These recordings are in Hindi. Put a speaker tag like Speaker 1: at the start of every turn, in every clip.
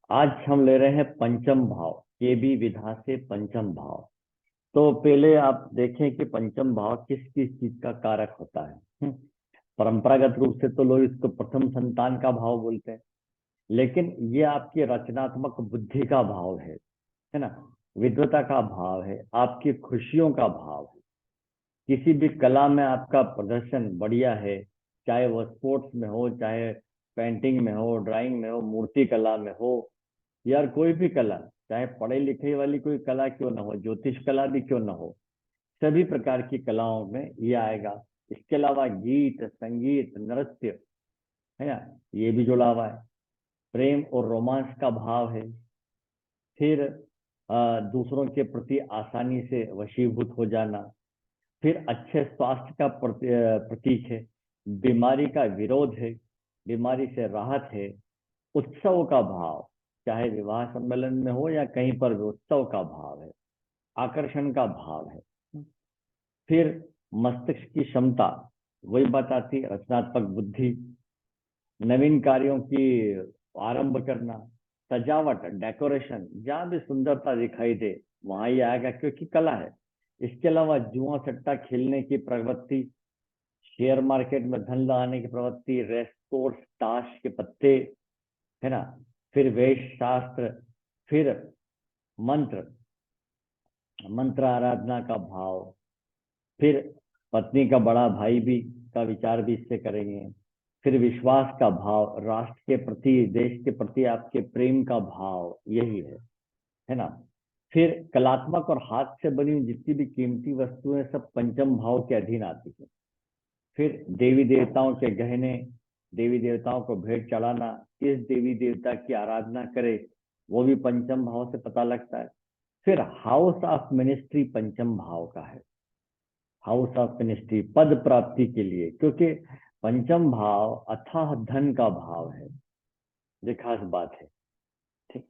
Speaker 1: आज हम ले रहे हैं पंचम भाव के बी विधा से पंचम भाव। तो पहले आप देखें कि पंचम भाव किस किस चीज का कारक होता है। परंपरागत रूप से तो लोग इसको प्रथम संतान का भाव बोलते हैं, लेकिन ये आपकी रचनात्मक बुद्धि का भाव है ना। विद्वता का भाव है, आपकी खुशियों का भाव है। किसी भी कला में आपका प्रदर्शन बढ़िया है, चाहे वो स्पोर्ट्स में हो, चाहे पेंटिंग में हो, ड्राइंग में हो, मूर्ति कला में हो, यार कोई भी कला, चाहे पढ़े लिखे वाली कोई कला क्यों ना हो, ज्योतिष कला भी क्यों ना हो, सभी प्रकार की कलाओं में ये आएगा। इसके अलावा गीत, संगीत, नृत्य, है ना, ये भी जुड़ा हुआ है। प्रेम और रोमांस का भाव है। फिर दूसरों के प्रति आसानी से वशीभूत हो जाना। फिर अच्छे स्वास्थ्य का प्रतीक है। बीमारी का विरोध है, बीमारी से राहत है। उत्सव का भाव, चाहे विवाह सम्मेलन में हो या कहीं पर भी उत्सव का भाव है। आकर्षण का भाव है। फिर मस्तिष्क की क्षमता, वही बात आती है, रचनात्मक बुद्धि, नवीन कार्यों की आरंभ करना, सजावट, डेकोरेशन, जहां भी सुंदरता दिखाई दे वहां ये आएगा, क्योंकि कला है। इसके अलावा जुआ सट्टा खेलने की प्रवृत्ति, शेयर मार्केट में धन लगाने की प्रवृत्ति, रेस कोर्स, ताश के पत्ते, है ना। फिर वेश शास्त्र, फिर मंत्र, मंत्र आराधना का भाव। फिर पत्नी का बड़ा भाई भी का विचार भी इससे करेंगे। फिर विश्वास का भाव, राष्ट्र के प्रति, देश के प्रति आपके प्रेम का भाव, यही है ना। फिर कलात्मक और हाथ से बनी हुई जितनी भी कीमती वस्तुएं सब पंचम भाव के अधीन आती है। फिर देवी देवताओं के गहने, देवी देवताओं को भेंट चढ़ाना, किस देवी देवता की आराधना करे, वो भी पंचम भाव से पता लगता है। फिर हाउस ऑफ मिनिस्ट्री पंचम भाव का है। हाउस ऑफ मिनिस्ट्री पद प्राप्ति के लिए, क्योंकि पंचम भाव अथाह धन का भाव है। ये खास बात है, ठीक।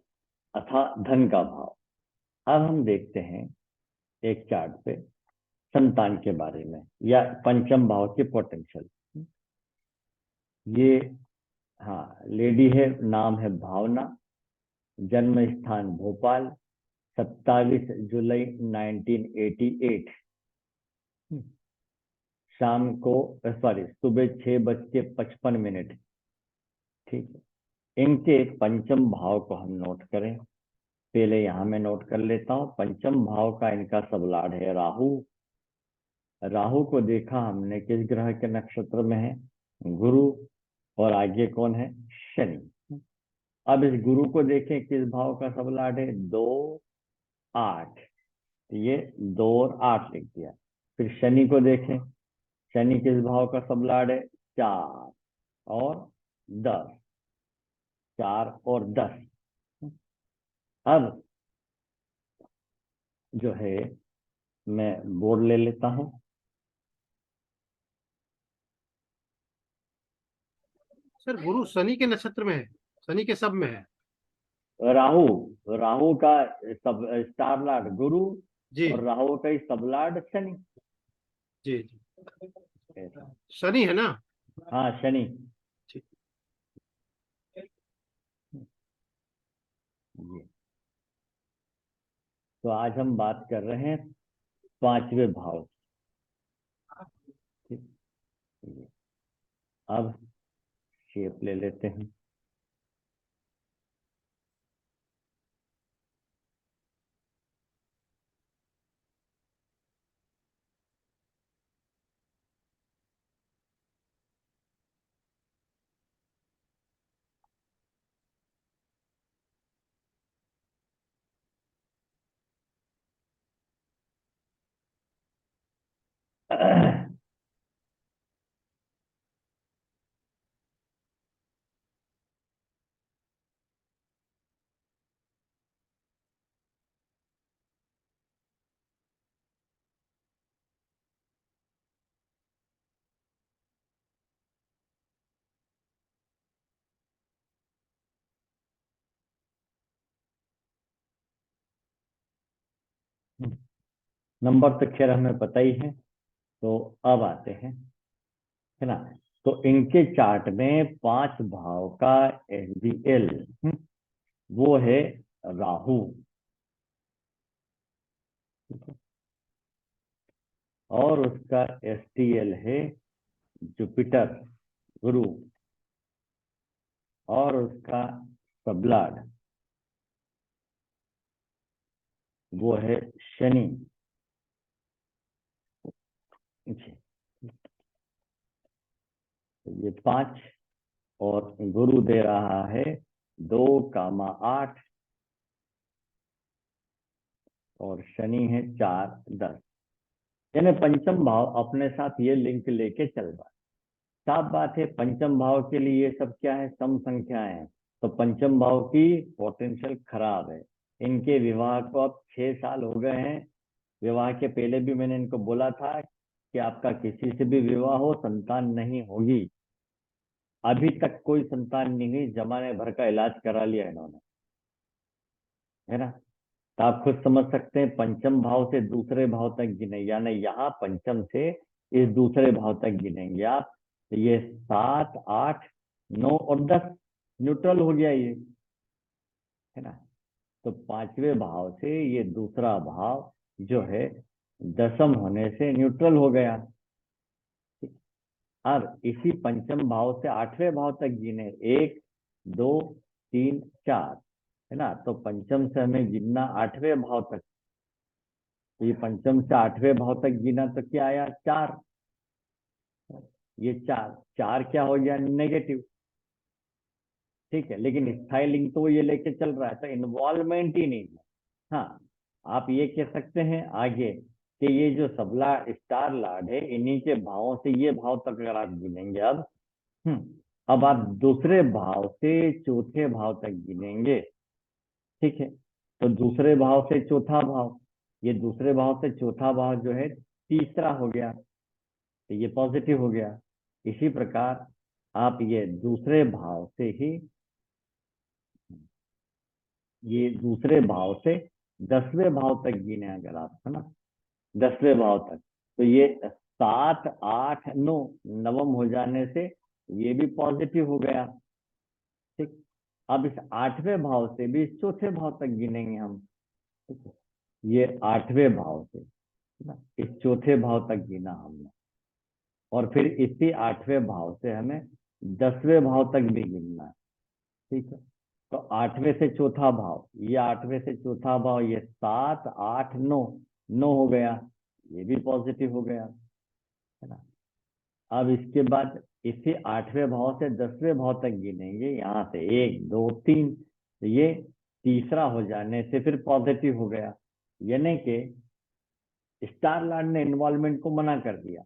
Speaker 1: अथाह धन का भाव। अब हम देखते हैं एक चार्ट पे संतान के बारे में, या पंचम भाव के पोटेंशियल। ये, हाँ, लेडी है, नाम है भावना, जन्म स्थान भोपाल, 27 जुलाई 1988। शाम को, सॉरी, सुबह 6:55। ठीक है। इनके पंचम भाव को हम नोट करें। पहले यहां मैं नोट कर लेता हूं। पंचम भाव का इनका सबलाड है राहु। राहु को देखा हमने किस ग्रह के नक्षत्र में है, गुरु। और आगे कौन है, शनि। अब इस गुरु को देखें किस भाव का सबलाड है, 2, 8। ये 2 और 8 लिख दिया। फिर शनि को देखें, शनि किस भाव का सबलाड है, 4 और 10। 4 और 10। अब जो है मैं बोर्ड ले लेता हूं।
Speaker 2: सर गुरु शनि के नक्षत्र में है, शनि के सब में है।
Speaker 1: राहु, राहु का सब स्टार लॉर्ड गुरु,
Speaker 2: जी
Speaker 1: और राहु का ही सब लॉर्ड शनि।
Speaker 2: जी जी।
Speaker 1: ऐसा।
Speaker 2: शनि है ना।
Speaker 1: हाँ, शनि।
Speaker 2: ठीक।
Speaker 1: जी। तो आज हम बात कर रहे हैं पांचवें भाव की। ठीक। अब शेप ले लेते हैं। नंबर तो खैर हमें पता ही है। तो अब आते हैं, है ना। तो इनके चार्ट में 5 भाव का एसबीएल, वो है राहु। और उसका STL है जुपिटर, गुरु। और उसका सबलाड वो है शनि जी। तो ये 5 और गुरु दे रहा है 2, 8 और शनि है 4, 10। यानी पंचम भाव अपने साथ ये लिंक लेके चल रहा है। साफ बात है, पंचम भाव के लिए ये सब क्या है, सम संख्याएं हैं। तो पंचम भाव की पोटेंशियल खराब है। इनके विवाह को अब 6 साल हो गए हैं। विवाह के पहले भी मैंने इनको बोला था कि आपका किसी से भी विवाह हो, संतान नहीं होगी। अभी तक कोई संतान नहीं हुई, जमाने भर का इलाज करा लिया इन्होंने, है ना। तो आप खुद समझ सकते हैं, पंचम भाव से दूसरे भाव तक गिने, यानी यहाँ पंचम से इस दूसरे भाव तक गिनेंगे आप। तो ये 7, 8, 9 और 10 न्यूट्रल हो गया ये, है ना। तो पांचवें भाव से ये दूसरा भाव जो है दशम होने से न्यूट्रल हो गया। अब इसी पंचम भाव से आठवें भाव तक गिने, 1, 2, 3, 4, है ना। तो पंचम से हमें गिनना आठवें भाव तक। तो ये पंचम से आठवें भाव तक गिना तो क्या आया, 4। ये 4 4 क्या हो गया, नेगेटिव। ठीक है, लेकिन स्थाई लिंग तो ये लेके चल रहा है, तो इन्वॉल्वमेंट ही नहीं है। हाँ, आप ये कह सकते हैं आगे कि ये जो सबला स्टार लॉर्ड है, इन्हीं के भावों से ये भाव तक अगर आप गिनेंगे अब, अब आप दूसरे भाव से चौथे भाव तक गिनेंगे। ठीक है, तो दूसरे भाव से चौथा भाव, ये दूसरे भाव से चौथा भाव जो है तीसरा हो गया, तो ये पॉजिटिव हो गया। इसी प्रकार आप ये दूसरे भाव से ही, ये दूसरे भाव से 10वें भाव तक गिने अगर आप, है ना, 10वें भाव तक, तो ये 7, 8, 9 नवम हो जाने से ये भी पॉजिटिव हो गया। ठीक, अब इस आठवें भाव से भी इस चौथे भाव तक गिनेंगे हम। ठीक है, ये आठवें भाव से, है ना, इस चौथे भाव तक गिना हमने। और फिर इसी आठवें भाव से हमें 10वें भाव तक भी गिनना है। ठीक है, तो आठवें से चौथा भाव, ये आठवें से चौथा भाव, ये 7, 8, 9 9 हो गया, ये भी पॉजिटिव हो गया, है ना। अब इसके बाद इसी आठवें भाव से 10वें भाव तक गिनेंगे, यहाँ से 1, 2, 3, तो ये तीसरा हो जाने से फिर पॉजिटिव हो गया। यानी कि स्टार लॉर्ड ने इन्वॉल्वमेंट को मना कर दिया,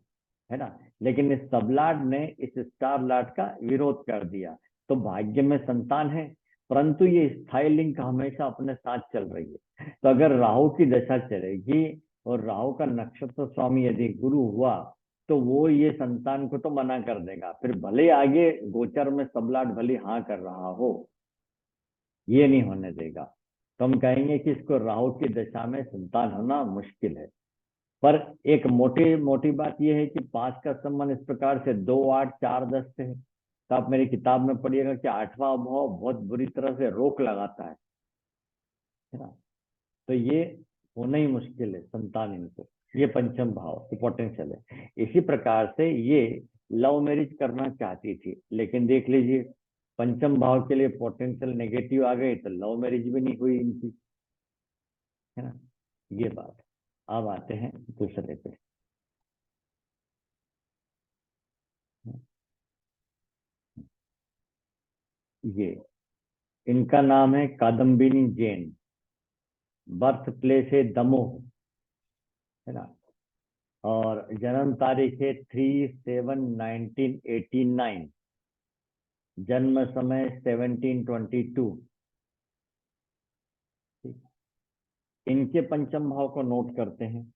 Speaker 1: है ना, लेकिन इस सब लॉर्ड ने इस स्टार लॉर्ड का विरोध कर दिया। तो भाग्य में संतान है, परंतु ये स्थायी लिंक हमेशा अपने साथ चल रही है। तो अगर राहु की दशा चलेगी और राहु का नक्षत्र स्वामी यदि गुरु हुआ, तो वो ये संतान को तो मना कर देगा, फिर भले आगे गोचर में सब लॉर्ड भले हाँ कर रहा हो, ये नहीं होने देगा। तो हम कहेंगे कि इसको राहु की दशा में संतान होना मुश्किल है। पर एक मोटी मोटी बात यह है कि 5 का संबंध इस प्रकार से 2, 8, 4, 10 से है। तो आप मेरी किताब में पढ़िएगा कि आठवां भाव बहुत बुरी तरह से रोक लगाता है ना। तो ये होना ही मुश्किल है संतान इनको, ये पंचम भाव की पोटेंशियल है। इसी प्रकार से ये लव मैरिज करना चाहती थी, लेकिन देख लीजिए पंचम भाव के लिए पोटेंशियल नेगेटिव आ गई, तो लव मैरिज भी नहीं हुई इनकी, है ना, ये बात। अब आते हैं दूसरे पे। ये इनका नाम है कादम्बिनी जैन, बर्थ प्लेस है दमोह, है ना, और जन्म तारीख है 3/7/1989, जन्म समय 1722। इनके पंचम भाव को नोट करते हैं,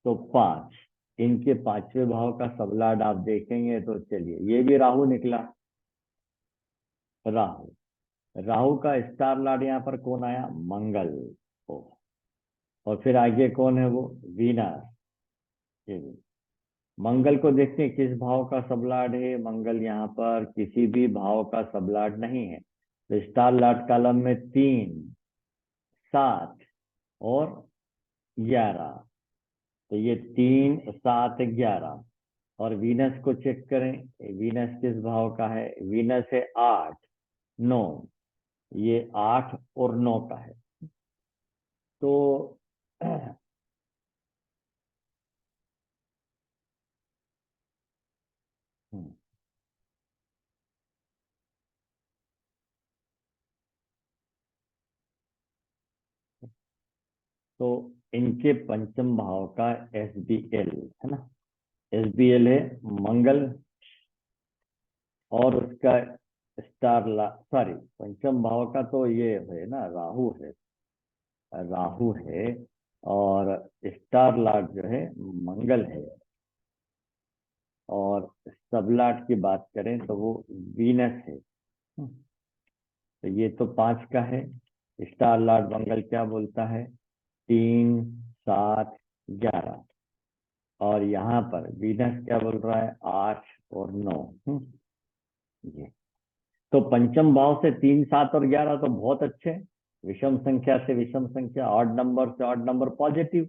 Speaker 1: तो 5, इनके पांचवें भाव का सबलाड आप देखेंगे तो चलिए, ये भी राहु निकला। राहु, राहु का स्टार लॉर्ड यहाँ पर कौन आया, मंगल। ओ, और फिर आगे कौन है वो, वीनस। ये भी मंगल को देखते हैं किस भाव का सबलाड है। मंगल यहाँ पर किसी भी भाव का सबलाड नहीं है, तो स्टार लॉर्ड कॉलम में 3, 7 और 11। तो ये 3, 7, 11। और वीनस को चेक करें, वीनस किस भाव का है? वीनस है 8, 9। ये 8 और 9 का है। तो तो इनके पंचम भाव का SBL है ना, SBL है मंगल, और उसका सॉरी, पंचम भाव का तो ये है ना, राहु है, राहु है। और स्टार लॉर्ड जो है मंगल है। और सब लॉर्ड की बात करें तो वो वीनस है। तो ये तो 5 का है। स्टार लॉर्ड मंगल क्या बोलता है? 3, 7, 11। और यहाँ पर वीनस क्या बोल रहा है? 8 और 9। ये तो पंचम भाव से 3, 7 और 11 तो बहुत अच्छे। विषम संख्या से विषम संख्या, ऑड नंबर से ऑड नंबर पॉजिटिव।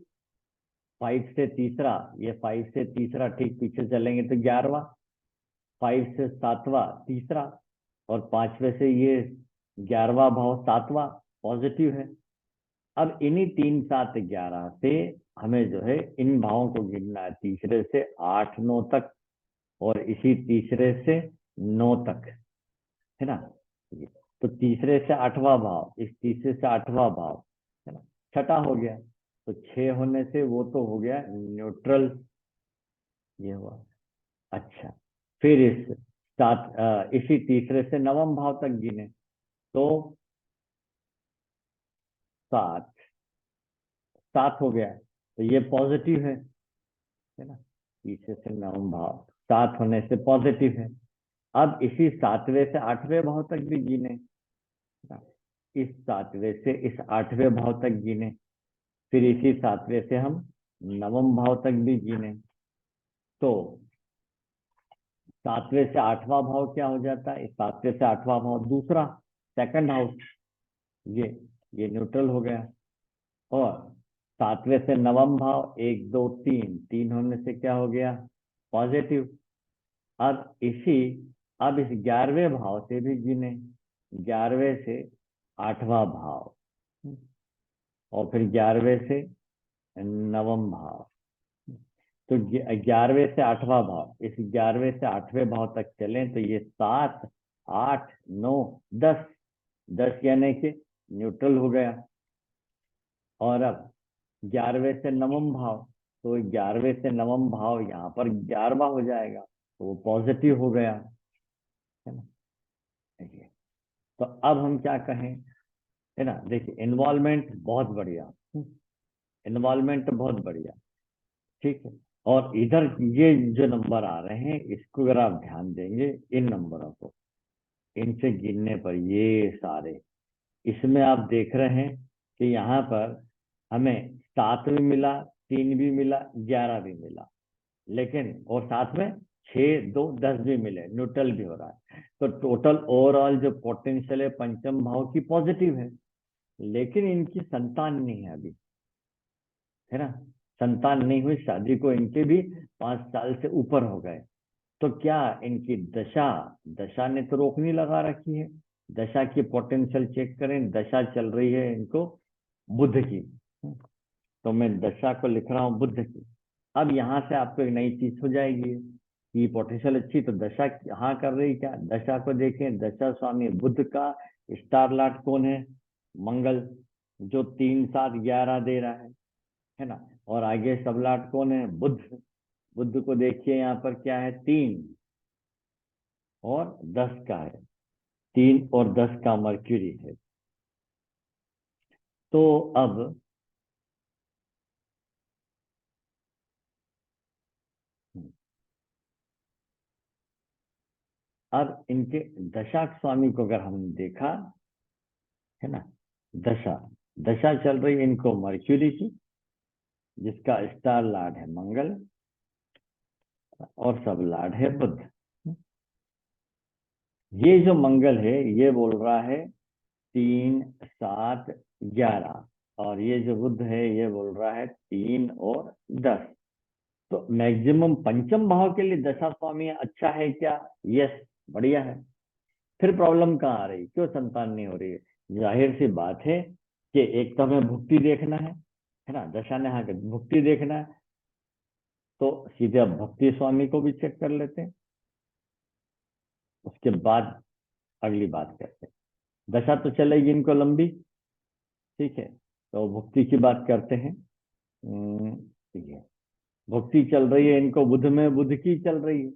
Speaker 1: 5 से तीसरा, ये 5 से तीसरा ठीक पीछे चलेंगे तो 11वां। 5 से 7वां तीसरा, और 5वें से ये 11वां भाव 7वां पॉजिटिव है। अब इन्हीं 3, 7, 11 से हमें जो है इन भावों को गिनना है, तीसरे से 8, 9 तक, और इसी तीसरे से 9 तक, है ना। तो तीसरे से 8वां भाव, इस तीसरे से 8वां भाव, है ना, छठा हो गया। तो 6 होने से वो तो हो गया न्यूट्रल, ये हुआ। अच्छा, फिर इसी तीसरे से 9वां भाव तक गिने तो 7, 7 हो गया। तो ये पॉजिटिव है ना। तीसरे से 9वां भाव 7 होने से पॉजिटिव है। अब इसी 7वें से 8वें भाव तक भी गिने, इस 7वें से इस 8वें भाव तक गिने, फिर इसी 7वें से हम 9वां भाव तक भी गिने। तो 7वें से 8वां भाव क्या हो जाता है? इस 7वें से 8वां भाव दूसरा, सेकंड हाउस, ये ये न्यूट्रल हो गया। और 7वें से 9वां भाव 1, 2, 3, 3 होने से क्या हो गया? पॉजिटिव। अब अब इस 11वें भाव से भी गिने, 11वें से 8वां भाव, और फिर 11वें से 9वां भाव। तो 11वें से 8वां भाव, इस 11वें से 8वें भाव तक चलें तो ये 7, 8, 9, 10, 10 यानी कि न्यूट्रल हो गया। और अब 11वें से 9वां भाव, तो 11वें से 9वां भाव यहाँ पर 11वां हो जाएगा, तो वो पॉजिटिव हो गया, है ना। देखिए, तो अब हम क्या कहें, है ना। देखिए, इन्वॉल्वमेंट बहुत बढ़िया, इन्वॉल्वमेंट बहुत बढ़िया, ठीक है। और इधर ये जो नंबर आ रहे हैं, इसको अगर आप ध्यान देंगे, इन नंबरों को, इनसे गिनने पर ये सारे, इसमें आप देख रहे हैं कि यहाँ पर हमें 7 भी मिला, 3 भी मिला, 11 भी मिला, लेकिन और साथ में 6, 2, 10 भी मिले, न्यूट्रल भी हो रहा है। तो टोटल ओवरऑल जो पोटेंशियल है पंचम भाव की पॉजिटिव है, लेकिन इनकी संतान नहीं है अभी, है ना। संतान नहीं हुई, शादी को इनके भी 5 साल से ऊपर हो गए। तो क्या इनकी दशा, दशा ने तो रोक नहीं लगा रखी है। दशा की पोटेंशियल चेक करें, दशा चल रही है इनको बुध की। तो मैं दशा को लिख रहा हूं बुध की। अब यहाँ से आपको एक नई चीज हो जाएगी कि पोटेंशियल अच्छी, तो दशा यहाँ कर रही क्या? दशा को देखें, दशा स्वामी बुध का स्टार लॉर्ड कौन है? मंगल, जो 3, 7, 11 दे रहा है ना। और आगे सब लॉर्ड कौन है? बुध। बुध को देखिए यहाँ पर क्या है? 3 और 10 का है, 3 और 10 का मर्क्यूरी है। तो अब इनके दशा स्वामी को अगर हमने देखा, है ना, दशा, दशा चल रही है इनको मर्क्यूरी की, जिसका स्टार लॉर्ड है मंगल, और सब लॉर्ड है बुध। ये जो मंगल है ये बोल रहा है 3, 7, 11, और ये जो बुध है ये बोल रहा है 3 और 10। तो मैक्सिमम पंचम भाव के लिए दशा स्वामी अच्छा है क्या? यस, बढ़िया है। फिर प्रॉब्लम कहाँ आ रही, क्यों संतान नहीं हो रही है? जाहिर सी बात है कि एक तो हमें भुक्ति देखना है ना, दशा ने हाँ भुक्ति देखना है, तो सीधे अब भक्ति स्वामी को भी चेक कर लेते हैं, उसके बाद अगली बात करते हैं। दशा तो चलेगी इनको लंबी, ठीक है, तो भुक्ति की बात करते हैं। ठीक है, भुक्ति चल रही है इनको बुध में, बुध की चल रही है,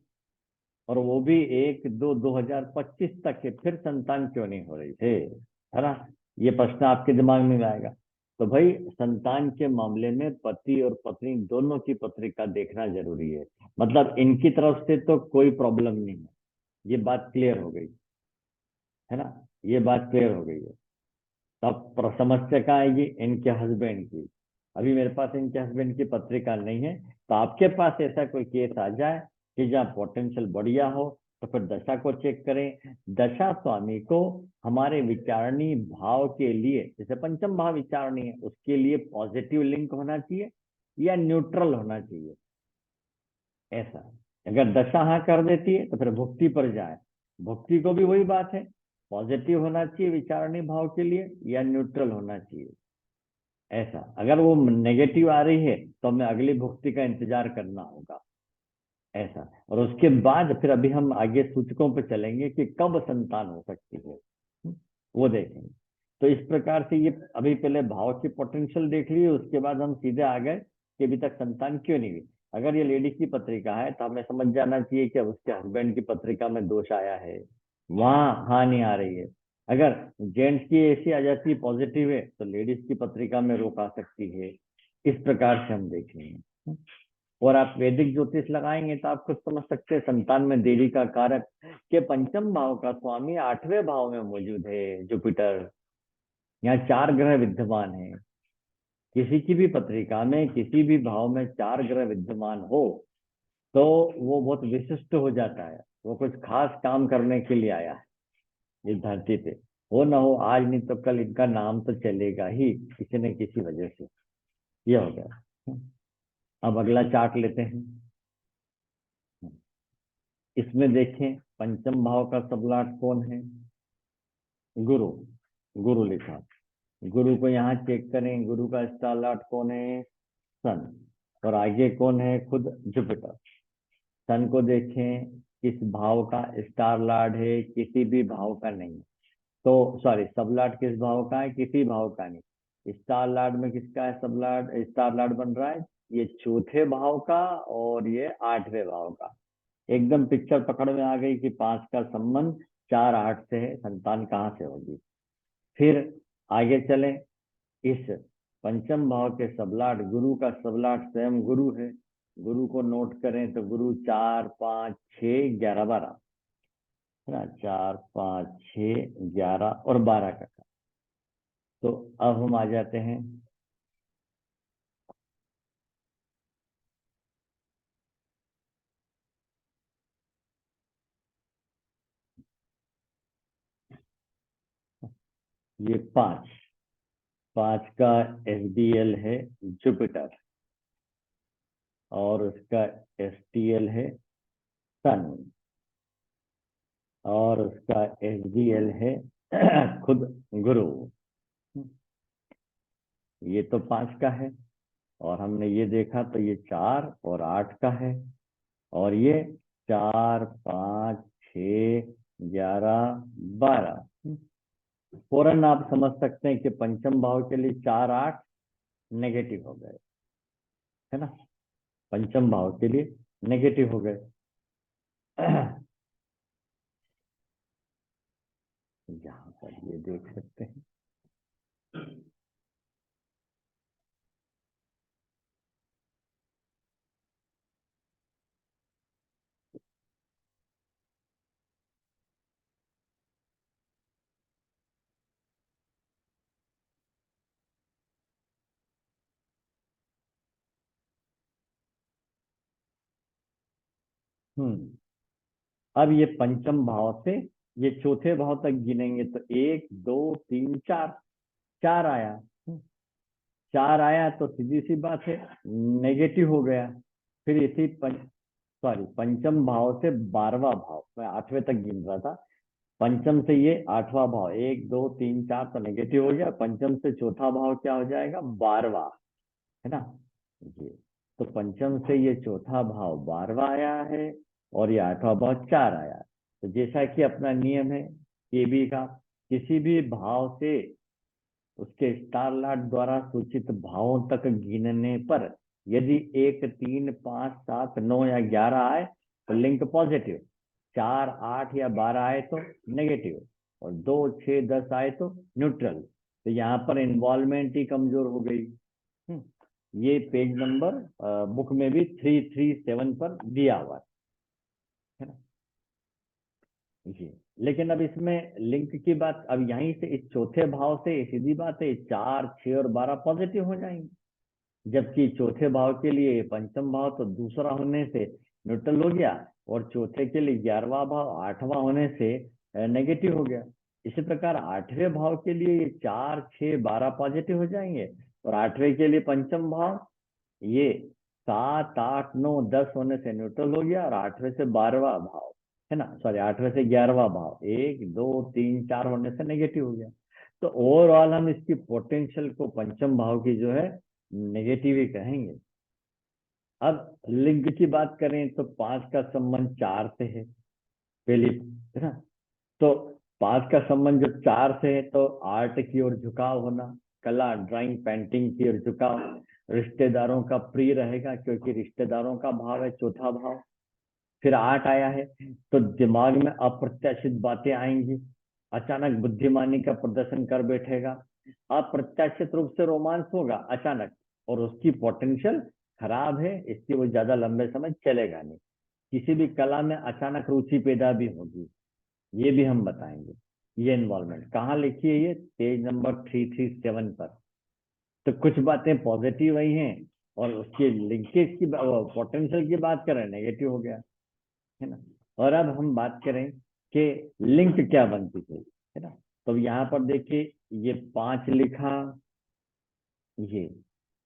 Speaker 1: और वो भी 1, 2, 2025 तक है, फिर संतान क्यों नहीं हो रही है ना? ये प्रश्न आपके दिमाग में आएगा। तो भाई संतान के मामले में पति और पत्नी दोनों की पत्रिका देखना जरूरी है, मतलब इनकी तरफ से तो कोई प्रॉब्लम नहीं है, ये बात क्लियर हो गई है ना, ये बात क्लियर हो गई है। तब समस्या कहाँ आएगी? इनके हस्बैंड की। अभी मेरे पास इनके हस्बैंड की पत्रिका नहीं है, तो आपके पास ऐसा कोई केस आ जाए कि जहाँ पोटेंशियल बढ़िया हो, तो फिर दशा को चेक करें। दशा स्वामी को हमारे विचारणी भाव के लिए, जैसे पंचम भाव विचारणी है, उसके लिए पॉजिटिव लिंक होना चाहिए या न्यूट्रल होना चाहिए, ऐसा। अगर दशा हाँ कर देती है तो फिर भुक्ति पर जाए, भुक्ति को भी वही बात है, पॉजिटिव होना चाहिए विचारणी भाव के लिए या न्यूट्रल होना चाहिए, ऐसा। अगर वो नेगेटिव आ रही है तो हमें अगली भुक्ति का इंतजार करना होगा, ऐसा। और उसके बाद फिर अभी हम आगे सूचकों पे चलेंगे कि कब संतान हो सकती है, वो देखेंगे। तो इस प्रकार से ये अभी पहले भाव की पोटेंशियल देख लिए, उसके बाद हम सीधे आ गए कि अभी तक संतान क्यों नहीं हुई। अगर ये लेडी की पत्रिका है तो हमें समझ जाना चाहिए कि अब उसके हस्बैंड की पत्रिका में दोष आया है, वहां हाँ नहीं आ रही है। अगर जेंट्स की ऐसी आ जाती है पॉजिटिव है, तो लेडीज की पत्रिका में रोक आ सकती है। इस प्रकार से हम देखेंगे, और आप वैदिक ज्योतिष लगाएंगे तो आप खुद समझ सकते हैं संतान में देरी का कारक के पंचम भाव का स्वामी 8वें भाव में मौजूद है, जुपिटर। यहाँ 4 ग्रह विद्यमान है, किसी की भी पत्रिका में किसी भी भाव में 4 ग्रह विद्यमान हो तो वो बहुत विशिष्ट हो जाता है, वो कुछ खास काम करने के लिए आया है इस धरती पे। हो ना हो, आज नहीं तो कल इनका नाम तो चलेगा ही किसी न किसी वजह से। ये हो गया। अब अगला चार्ट लेते हैं। इसमें देखें पंचम भाव का सबलाट कौन है? गुरु। गुरु लिखा, गुरु को यहाँ चेक करें, गुरु का स्टार लॉर्ड कौन है? सन। और आगे कौन है? खुद जुपिटर। सन को देखें किस भाव का स्टार लॉर्ड है? किसी भी भाव का नहीं, तो सॉरी, सब लॉर्ड किस भाव का है? किसी भाव का नहीं। स्टार लॉर्ड में किसका है सब लॉर्ड? स्टार लॉर्ड बन रहा है ये चौथे भाव का और ये 8वें भाव का। एकदम पिक्चर पकड़ में आ गई कि 5 का संबंध 4, 8 से है, संतान कहाँ से होगी। फिर आगे चलें, इस पंचम भाव के सबलाट, गुरु का सबलाट स्वयं गुरु है। गुरु को नोट करें तो गुरु 4, 5, 6, 11, 12 है ना, 4, 5, 6, 11 और 12 का। तो अब हम आ जाते हैं ये 5, 5 का एसडीएल है जुपिटर, और उसका एसटीएल है सन, और उसका एसडीएल है खुद गुरु। ये तो 5 का है, और हमने ये देखा तो ये 4 और 8 का है, और ये 4, 5, 6, 11, 12। फौरन आप समझ सकते हैं कि पंचम भाव के लिए 4, 8 नेगेटिव हो गए, है ना, पंचम भाव के लिए नेगेटिव हो गए। यहाँ पर ये देख सकते हैं। हम्म अब ये पंचम भाव से ये चौथे भाव तक गिनेंगे तो 1 2 3 4, 4 आया। 4 आया तो सीधी सी बात है नेगेटिव हो गया। फिर इसी पंचम भाव से 12वां भाव, मैं 8वें तक गिन रहा था, पंचम से ये 8वां भाव, 1 2 3 4 तो नेगेटिव हो गया। पंचम से चौथा भाव क्या हो जाएगा, 12वां, है ना। ये तो पंचम से ये चौथा भाव 12वां आया है और ये 8वां भाव 4 आया है। तो जैसा कि अपना नियम है केबी का, किसी भी भाव से उसके स्टार लॉर्ड द्वारा सूचित भावों तक गिनने पर यदि 1 3 5 7 9 या 11 आए तो लिंक पॉजिटिव, 4 8 या 12 आए तो नेगेटिव, और 2 6 10 आए तो न्यूट्रल। तो यहाँ पर इन्वॉल्वमेंट ही कमजोर हो गई। ये पेज नंबर बुक में भी 337 पर दिया हुआ है ना। जी, लेकिन अब इसमें लिंक की बात, अब यहीं से इस चौथे भाव से सीधी बात है 4 6 और 12 पॉजिटिव हो जाएंगे, जबकि चौथे भाव के लिए पंचम भाव तो दूसरा होने से न्यूट्रल हो गया और चौथे के लिए 11वां भाव 8वां होने से नेगेटिव हो गया। इसी प्रकार 8वें भाव के लिए ये 4 6 12 पॉजिटिव हो जाएंगे और 8वें के लिए पंचम भाव ये 7 8 9 10 होने से न्यूट्रल हो गया और 8वें से 12वां भाव, है ना, सॉरी 8वें से 11वां भाव 1 2 3 4 होने से नेगेटिव हो गया। तो ओवरऑल हम इसकी पोटेंशियल को पंचम भाव की जो है नेगेटिव ही कहेंगे। अब लिंक की बात करें तो 5 का संबंध 4 से है पहली, है ना। तो 5 का संबंध जब 4 से है तो आर्ट की ओर झुकाव होना, कला ड्राइंग पेंटिंग की ओर झुकाव, रिश्तेदारों का प्रिय रहेगा क्योंकि रिश्तेदारों का भाव है चौथा भाव। फिर 8 आया है तो दिमाग में अप्रत्याशित बातें आएंगी, अचानक बुद्धिमानी का प्रदर्शन कर बैठेगा, अप्रत्याशित रूप से रोमांस होगा अचानक, और उसकी पोटेंशियल खराब है, इसलिए वो ज्यादा लंबे समय चलेगा नहीं। किसी भी कला में अचानक रुचि पैदा भी होगी, ये भी हम बताएंगे। ये इन्वॉल्वमेंट कहाँ लिखी है, ये पेज नंबर 337 पर। तो कुछ बातें पॉजिटिव आई हैं और उसके लिंकेज की पोटेंशियल की बात करें नेगेटिव हो गया, है ना। और अब हम बात करें कि लिंक क्या बनती है, ना। तो यहाँ पर देखिए ये 5 लिखा, ये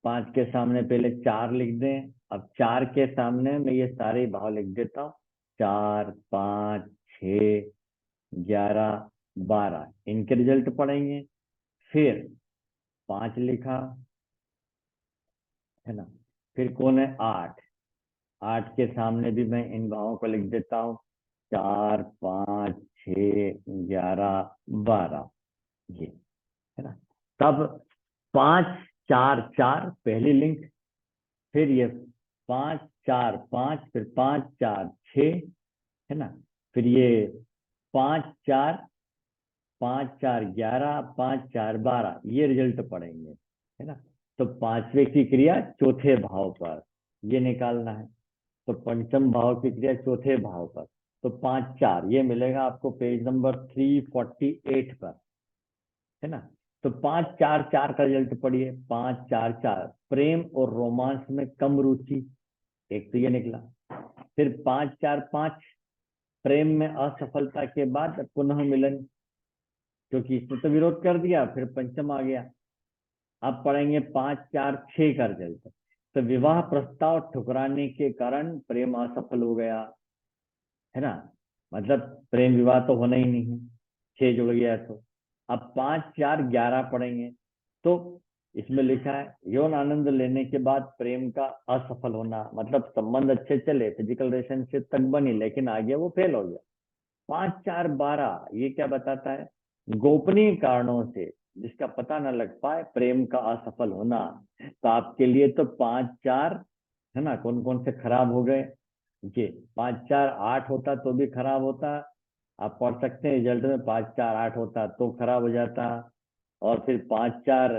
Speaker 1: 5 के सामने पहले 4 लिख दें। अब 4 के सामने मैं ये सारे भाव लिख देता हूँ, 4 5 6 11 12, इनके रिजल्ट पढ़ेंगे। फिर 5 लिखा, है ना। फिर कौन है 8, 8 के सामने भी मैं इन भावों को लिख देता हूँ, 4 5 6 11 12, ये, है ना। तब 5 4 4 पहली लिंक, फिर ये 5 4 5, फिर 5 4 6, है ना। फिर ये 5 4 5 4 11 5 4 12, ये रिजल्ट पढ़ेंगे, है ना। तो 5वें की क्रिया चौथे भाव पर ये निकालना है, तो पंचम भाव की क्रिया चौथे भाव पर, तो 5 4 ये मिलेगा आपको पेज नंबर 348 पर, है ना। तो 5 4 4 का रिजल्ट पढ़िए, 5 4 4 प्रेम और रोमांस में कम रुचि, एक तो ये निकला। फिर 5 4 5 प्रेम में असफलता के बाद पुनः मिलन, क्योंकि इसने तो विरोध कर दिया, फिर पंचम आ गया। अब पढ़ेंगे 5 4 6 का रिजल्ट, तो विवाह प्रस्ताव ठुकराने के कारण प्रेम असफल हो गया, है ना। मतलब प्रेम विवाह तो होना ही नहीं है, 6 जुड़ गया तो। अब 5 4 11 पढ़ेंगे, तो इसमें लिखा है यौन आनंद लेने के बाद प्रेम का असफल होना, मतलब संबंध अच्छे चले, फिजिकल रिलेशनशिप तक बनी, लेकिन आगे वो फेल हो गया। 5 4 12 ये क्या बताता है, गोपनीय कारणों से जिसका पता न लग पाए प्रेम का असफल होना। तो आपके लिए तो 5 4, है ना, कौन कौन से खराब हो गए, जी। 5 4 8 होता तो भी खराब होता, आप पढ़ सकते हैं रिजल्ट में 5 4 8 होता तो खराब हो जाता, और फिर 5 4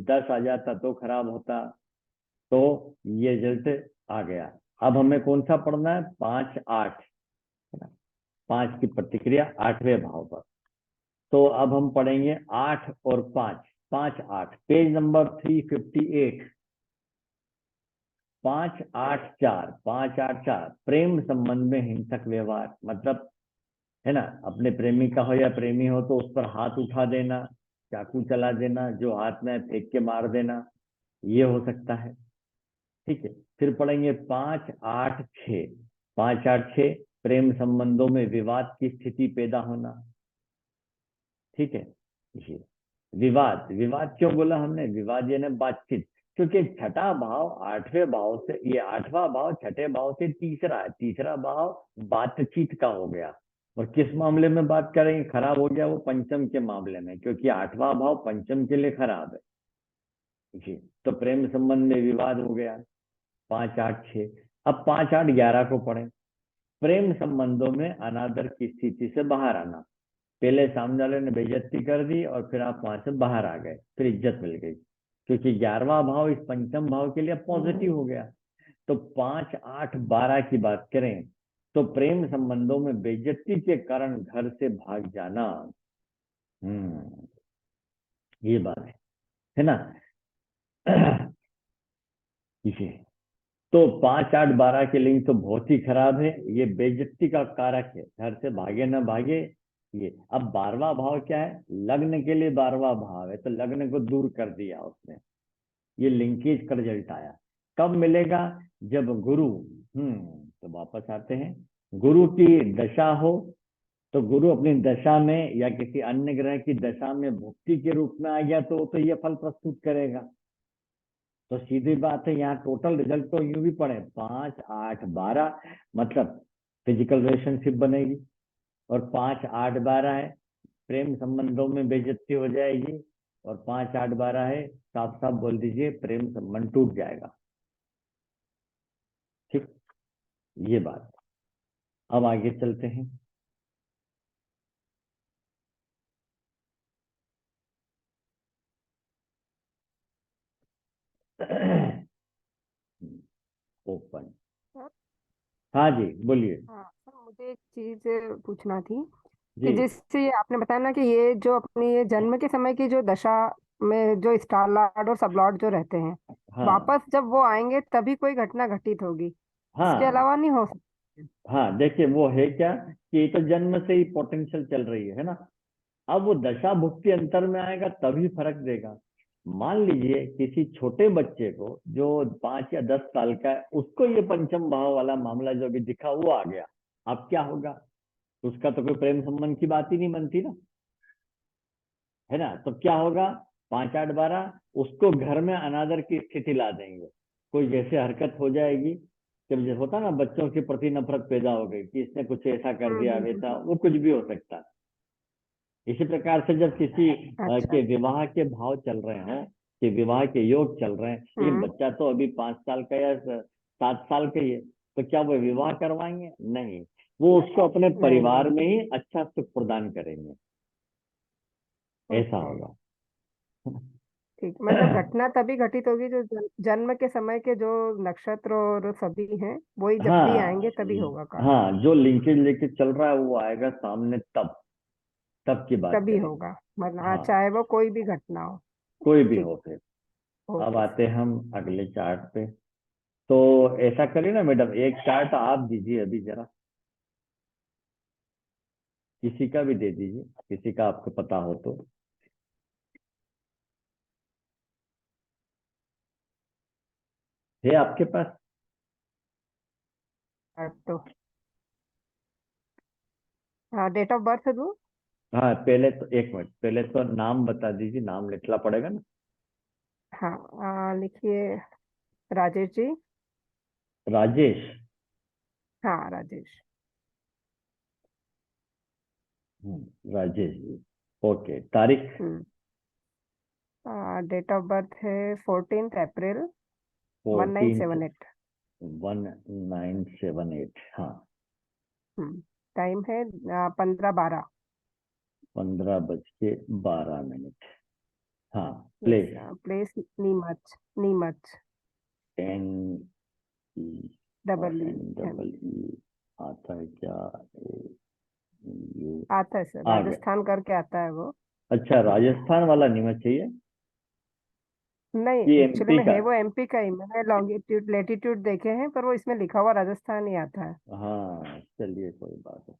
Speaker 1: 10 आ जाता तो खराब होता। तो ये रिजल्ट आ गया। अब हमें कौन सा पढ़ना है, 5 8, है ना, 5 की प्रतिक्रिया 8वें भाव पर। तो अब हम पढ़ेंगे 8 और 5, 5 8 पेज नंबर 358, 5 8 4 5 8 4 प्रेम संबंध में हिंसक व्यवहार, मतलब है ना। अपने प्रेमिका हो या प्रेमी हो तो उस पर हाथ उठा देना, चाकू चला देना, जो हाथ में है फेंक के मार देना, ये हो सकता है। ठीक है। फिर पढ़ेंगे 5, 8, 6। 5, 8, 6 प्रेम संबंधों में विवाद की स्थिति पैदा होना। ठीक है। ये विवाद, विवाद क्यों बोला हमने, विवाद यानी बातचीत, क्योंकि छठा भाव आठवें भाव से, ये आठवां भाव छठे भाव से तीसरा है, तीसरा भाव बातचीत का हो गया। और किस मामले में बात करेंगे खराब हो गया, वो पंचम के मामले में, क्योंकि आठवां भाव पंचम के लिए खराब है जी। तो प्रेम संबंध में विवाद हो गया। 5, 8, 6। अब 5, 8, 11 को पढ़ें। प्रेम संबंधों में अनादर की स्थिति से बाहर आना। पहले सामने वाले ने बेइज्जती कर दी और फिर आप वहां से बाहर आ गए, फिर इज्जत मिल गई, क्योंकि 11वां भाव इस पंचम भाव के लिए पॉजिटिव हो गया। तो 5, 8, 12 की बात करें तो प्रेम संबंधों में बेइज्जती के कारण घर से भाग जाना। ये बात है ना। इसे तो 5, 8, 12 के लिंक तो बहुत ही खराब है, ये बेइज्जती का कारक है, घर से भागे ना भागे ये। अब 12वां भाव क्या है, लग्न के लिए 12वां भाव है, तो लग्न को दूर कर दिया उसने, ये लिंकेज का रिजल्ट आया। कब मिलेगा, जब गुरु, तो वापस आते हैं, गुरु की दशा हो, तो गुरु अपनी दशा में या किसी अन्य ग्रह की दशा में भुक्ति के रूप में आ गया तो ये फल प्रस्तुत करेगा। तो सीधी बात है, यहाँ टोटल रिजल्ट तो यूं भी पड़े 5, 8, 12, मतलब फिजिकल रिलेशनशिप बनेगी, और 5, 8, 12 है प्रेम संबंधों में बेइज्जती हो जाएगी, और 5, 8, 12 है साफ साफ बोल दीजिए प्रेम संबंध टूट जाएगा। ठीक, ये बात। अब आगे चलते हैं। ओपन।
Speaker 3: सर,
Speaker 1: हाँ जी बोलिए।
Speaker 3: हाँ सर, मुझे एक चीज पूछना थी कि
Speaker 1: जी
Speaker 3: जैसे ये आपने बताया ना कि ये जो अपनी ये जन्म के समय की जो दशा में जो स्टार लॉर्ड और सब लॉर्ड जो रहते हैं,
Speaker 1: हाँ
Speaker 3: वापस जब वो आएंगे तभी कोई घटना घटित होगी, इसके
Speaker 1: हाँ
Speaker 3: अलावा नहीं हो सकती।
Speaker 1: हाँ, देखिए वो है क्या कि ये तो जन्म से ही पोटेंशियल चल रही है ना। अब वो दशा भुक्ति अंतर में आएगा तभी फर्क देगा। मान लीजिए किसी छोटे बच्चे को जो 5 या 10 साल का है, उसको ये पंचम भाव वाला मामला जो अभी दिखा वो आ गया, अब क्या होगा, उसका तो कोई प्रेम संबंध की बात ही नहीं बनती ना, है ना। तो क्या होगा, 5, 8, 12 उसको घर में अनादर की स्थिति ला देंगे, कोई जैसे हरकत हो जाएगी, जब जैसे होता ना बच्चों के प्रति नफरत पैदा हो गई कि इसने कुछ ऐसा कर दिया वैसा, वो कुछ भी हो सकता है। इसी प्रकार से जब किसी
Speaker 3: अच्छा।
Speaker 1: के विवाह के भाव चल रहे हैं, कि विवाह के योग चल रहे हैं, लेकिन
Speaker 3: हम्म।
Speaker 1: बच्चा तो अभी 5 साल का या 7 साल का ही है, तो क्या वो विवाह करवाएंगे, नहीं, वो उसको अपने
Speaker 3: नहीं
Speaker 1: परिवार
Speaker 3: नहीं।
Speaker 1: में ही अच्छा सुख प्रदान करेंगे, ऐसा
Speaker 3: ओके।
Speaker 1: होगा।
Speaker 3: ठीक, मतलब घटना तभी घटित होगी जो जन्म के समय के जो नक्षत्र और सभी हैं वही जब भी
Speaker 1: हाँ
Speaker 3: आएंगे तभी होगा काम,
Speaker 1: हाँ, जो लिंकेज लेके चल रहा है वो आएगा सामने, तब तब की बात
Speaker 3: तभी
Speaker 1: करेंगे।
Speaker 3: होगा, मतलब हाँ,
Speaker 1: हाँ,
Speaker 3: चाहे वो कोई भी घटना हो।
Speaker 1: कोई भी
Speaker 3: ठीक।
Speaker 1: हो फिर। अब
Speaker 3: ओके सर।
Speaker 1: आते हैं हम अगले चार्ट पे। तो ऐसा करिए ना मैडम, एक चार्ट आप दीजिए अभी जरा, किसी का भी दे दीजिए, किसी का आपको पता हो तो। है आपके पास?
Speaker 3: तो हाँ, डेट ऑफ बर्थ दूँ?
Speaker 1: हाँ पहले तो एक मिनट, पहले तो नाम बता दीजिए, नाम लिखना पड़ेगा ना।
Speaker 3: हाँ, लिखिए, राजेश जी।
Speaker 1: राजेश।
Speaker 3: हाँ, राजेश।
Speaker 1: राजेश जी। ओके, तारीख?
Speaker 3: डेट ऑफ बर्थ है 14 अप्रैल
Speaker 1: 14,
Speaker 3: 1978।
Speaker 1: 1978। हाँ,
Speaker 3: टाइम है 15:12।
Speaker 1: 15:12। हाँ,
Speaker 3: yes.
Speaker 1: Place?
Speaker 3: Place Neemuch. Neemuch.
Speaker 1: N E और
Speaker 3: double
Speaker 1: N
Speaker 3: E.
Speaker 1: Double E आता है क्या, यू?
Speaker 3: आता है सर,
Speaker 1: आ गया।
Speaker 3: राजस्थान करके आता है वो।
Speaker 1: अच्छा, राजस्थान वाला नीमच चाहिए
Speaker 3: नहीं,
Speaker 1: कि
Speaker 3: एक्चुअली
Speaker 1: एमपी
Speaker 3: में
Speaker 1: का?
Speaker 3: है वो एमपी का ही, मैंने लॉन्गिट्यूड लेटीट्यूड देखे हैं पर वो इसमें लिखा हुआ राजस्थान ही आता है।
Speaker 1: हाँ चलिए कोई बात नहीं।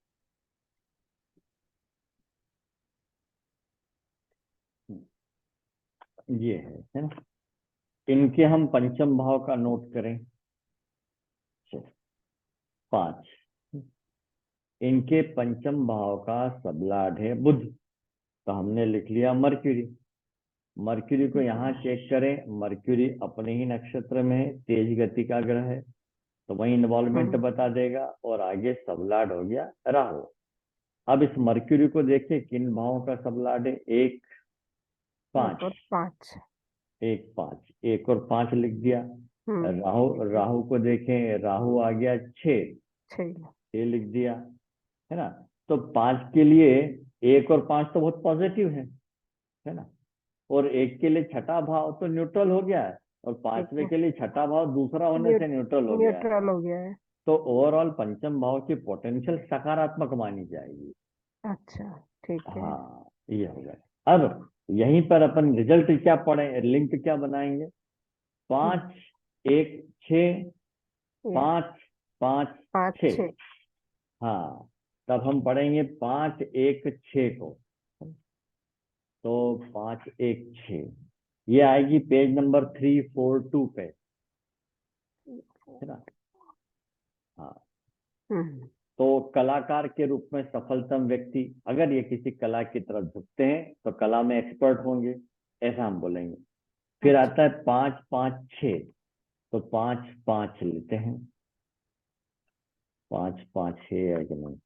Speaker 1: ये है ना। इनके हम पंचम भाव का नोट करें। 5, इनके पंचम भाव का सबलाड है बुध, तो हमने लिख लिया मर्क्यूरी। मर्क्यूरी को यहाँ चेक करें, मर्क्यूरी अपने ही नक्षत्र में है, तेज गति का ग्रह है, तो वही इन्वॉल्वमेंट बता देगा। और आगे सबलाड हो गया राहु। अब इस मर्क्यूरी को देखें किन भावों का सबलाड है। 1, 5, 1, 5, 1 और 5 लिख दिया। राहु को देखें, राहु आ गया 6 लिख दिया, है ना। तो 5 के लिए 1 और 5 तो बहुत पॉजिटिव है ना। और 1 के लिए छठा भाव तो न्यूट्रल हो गया है, और 5वें के लिए छठा भाव दूसरा होने से न्यूट्रल हो गया है। तो ओवरऑल पंचम भाव की पोटेंशियल सकारात्मक मानी जाएगी।
Speaker 3: अच्छा, ठीक है।
Speaker 1: हाँ, ये हो गया। अब यहीं पर अपन रिजल्ट क्या पढ़े, लिंक क्या बनाएंगे। 5, 1, 6, 5, 5, 6। हाँ, तब हम पढ़ेंगे 5, 1, 6 को। तो 5, 1, 6 ये आएगी पेज नंबर 342 पे, है ना। हाँ, तो कलाकार के रूप में सफलतम व्यक्ति, अगर ये किसी कला की तरफ झुकते हैं तो कला में एक्सपर्ट होंगे, ऐसा हम बोलेंगे। फिर आता है 5, 5, 6, तो 5, 5 लेते हैं। 5, 5 है कि नहीं।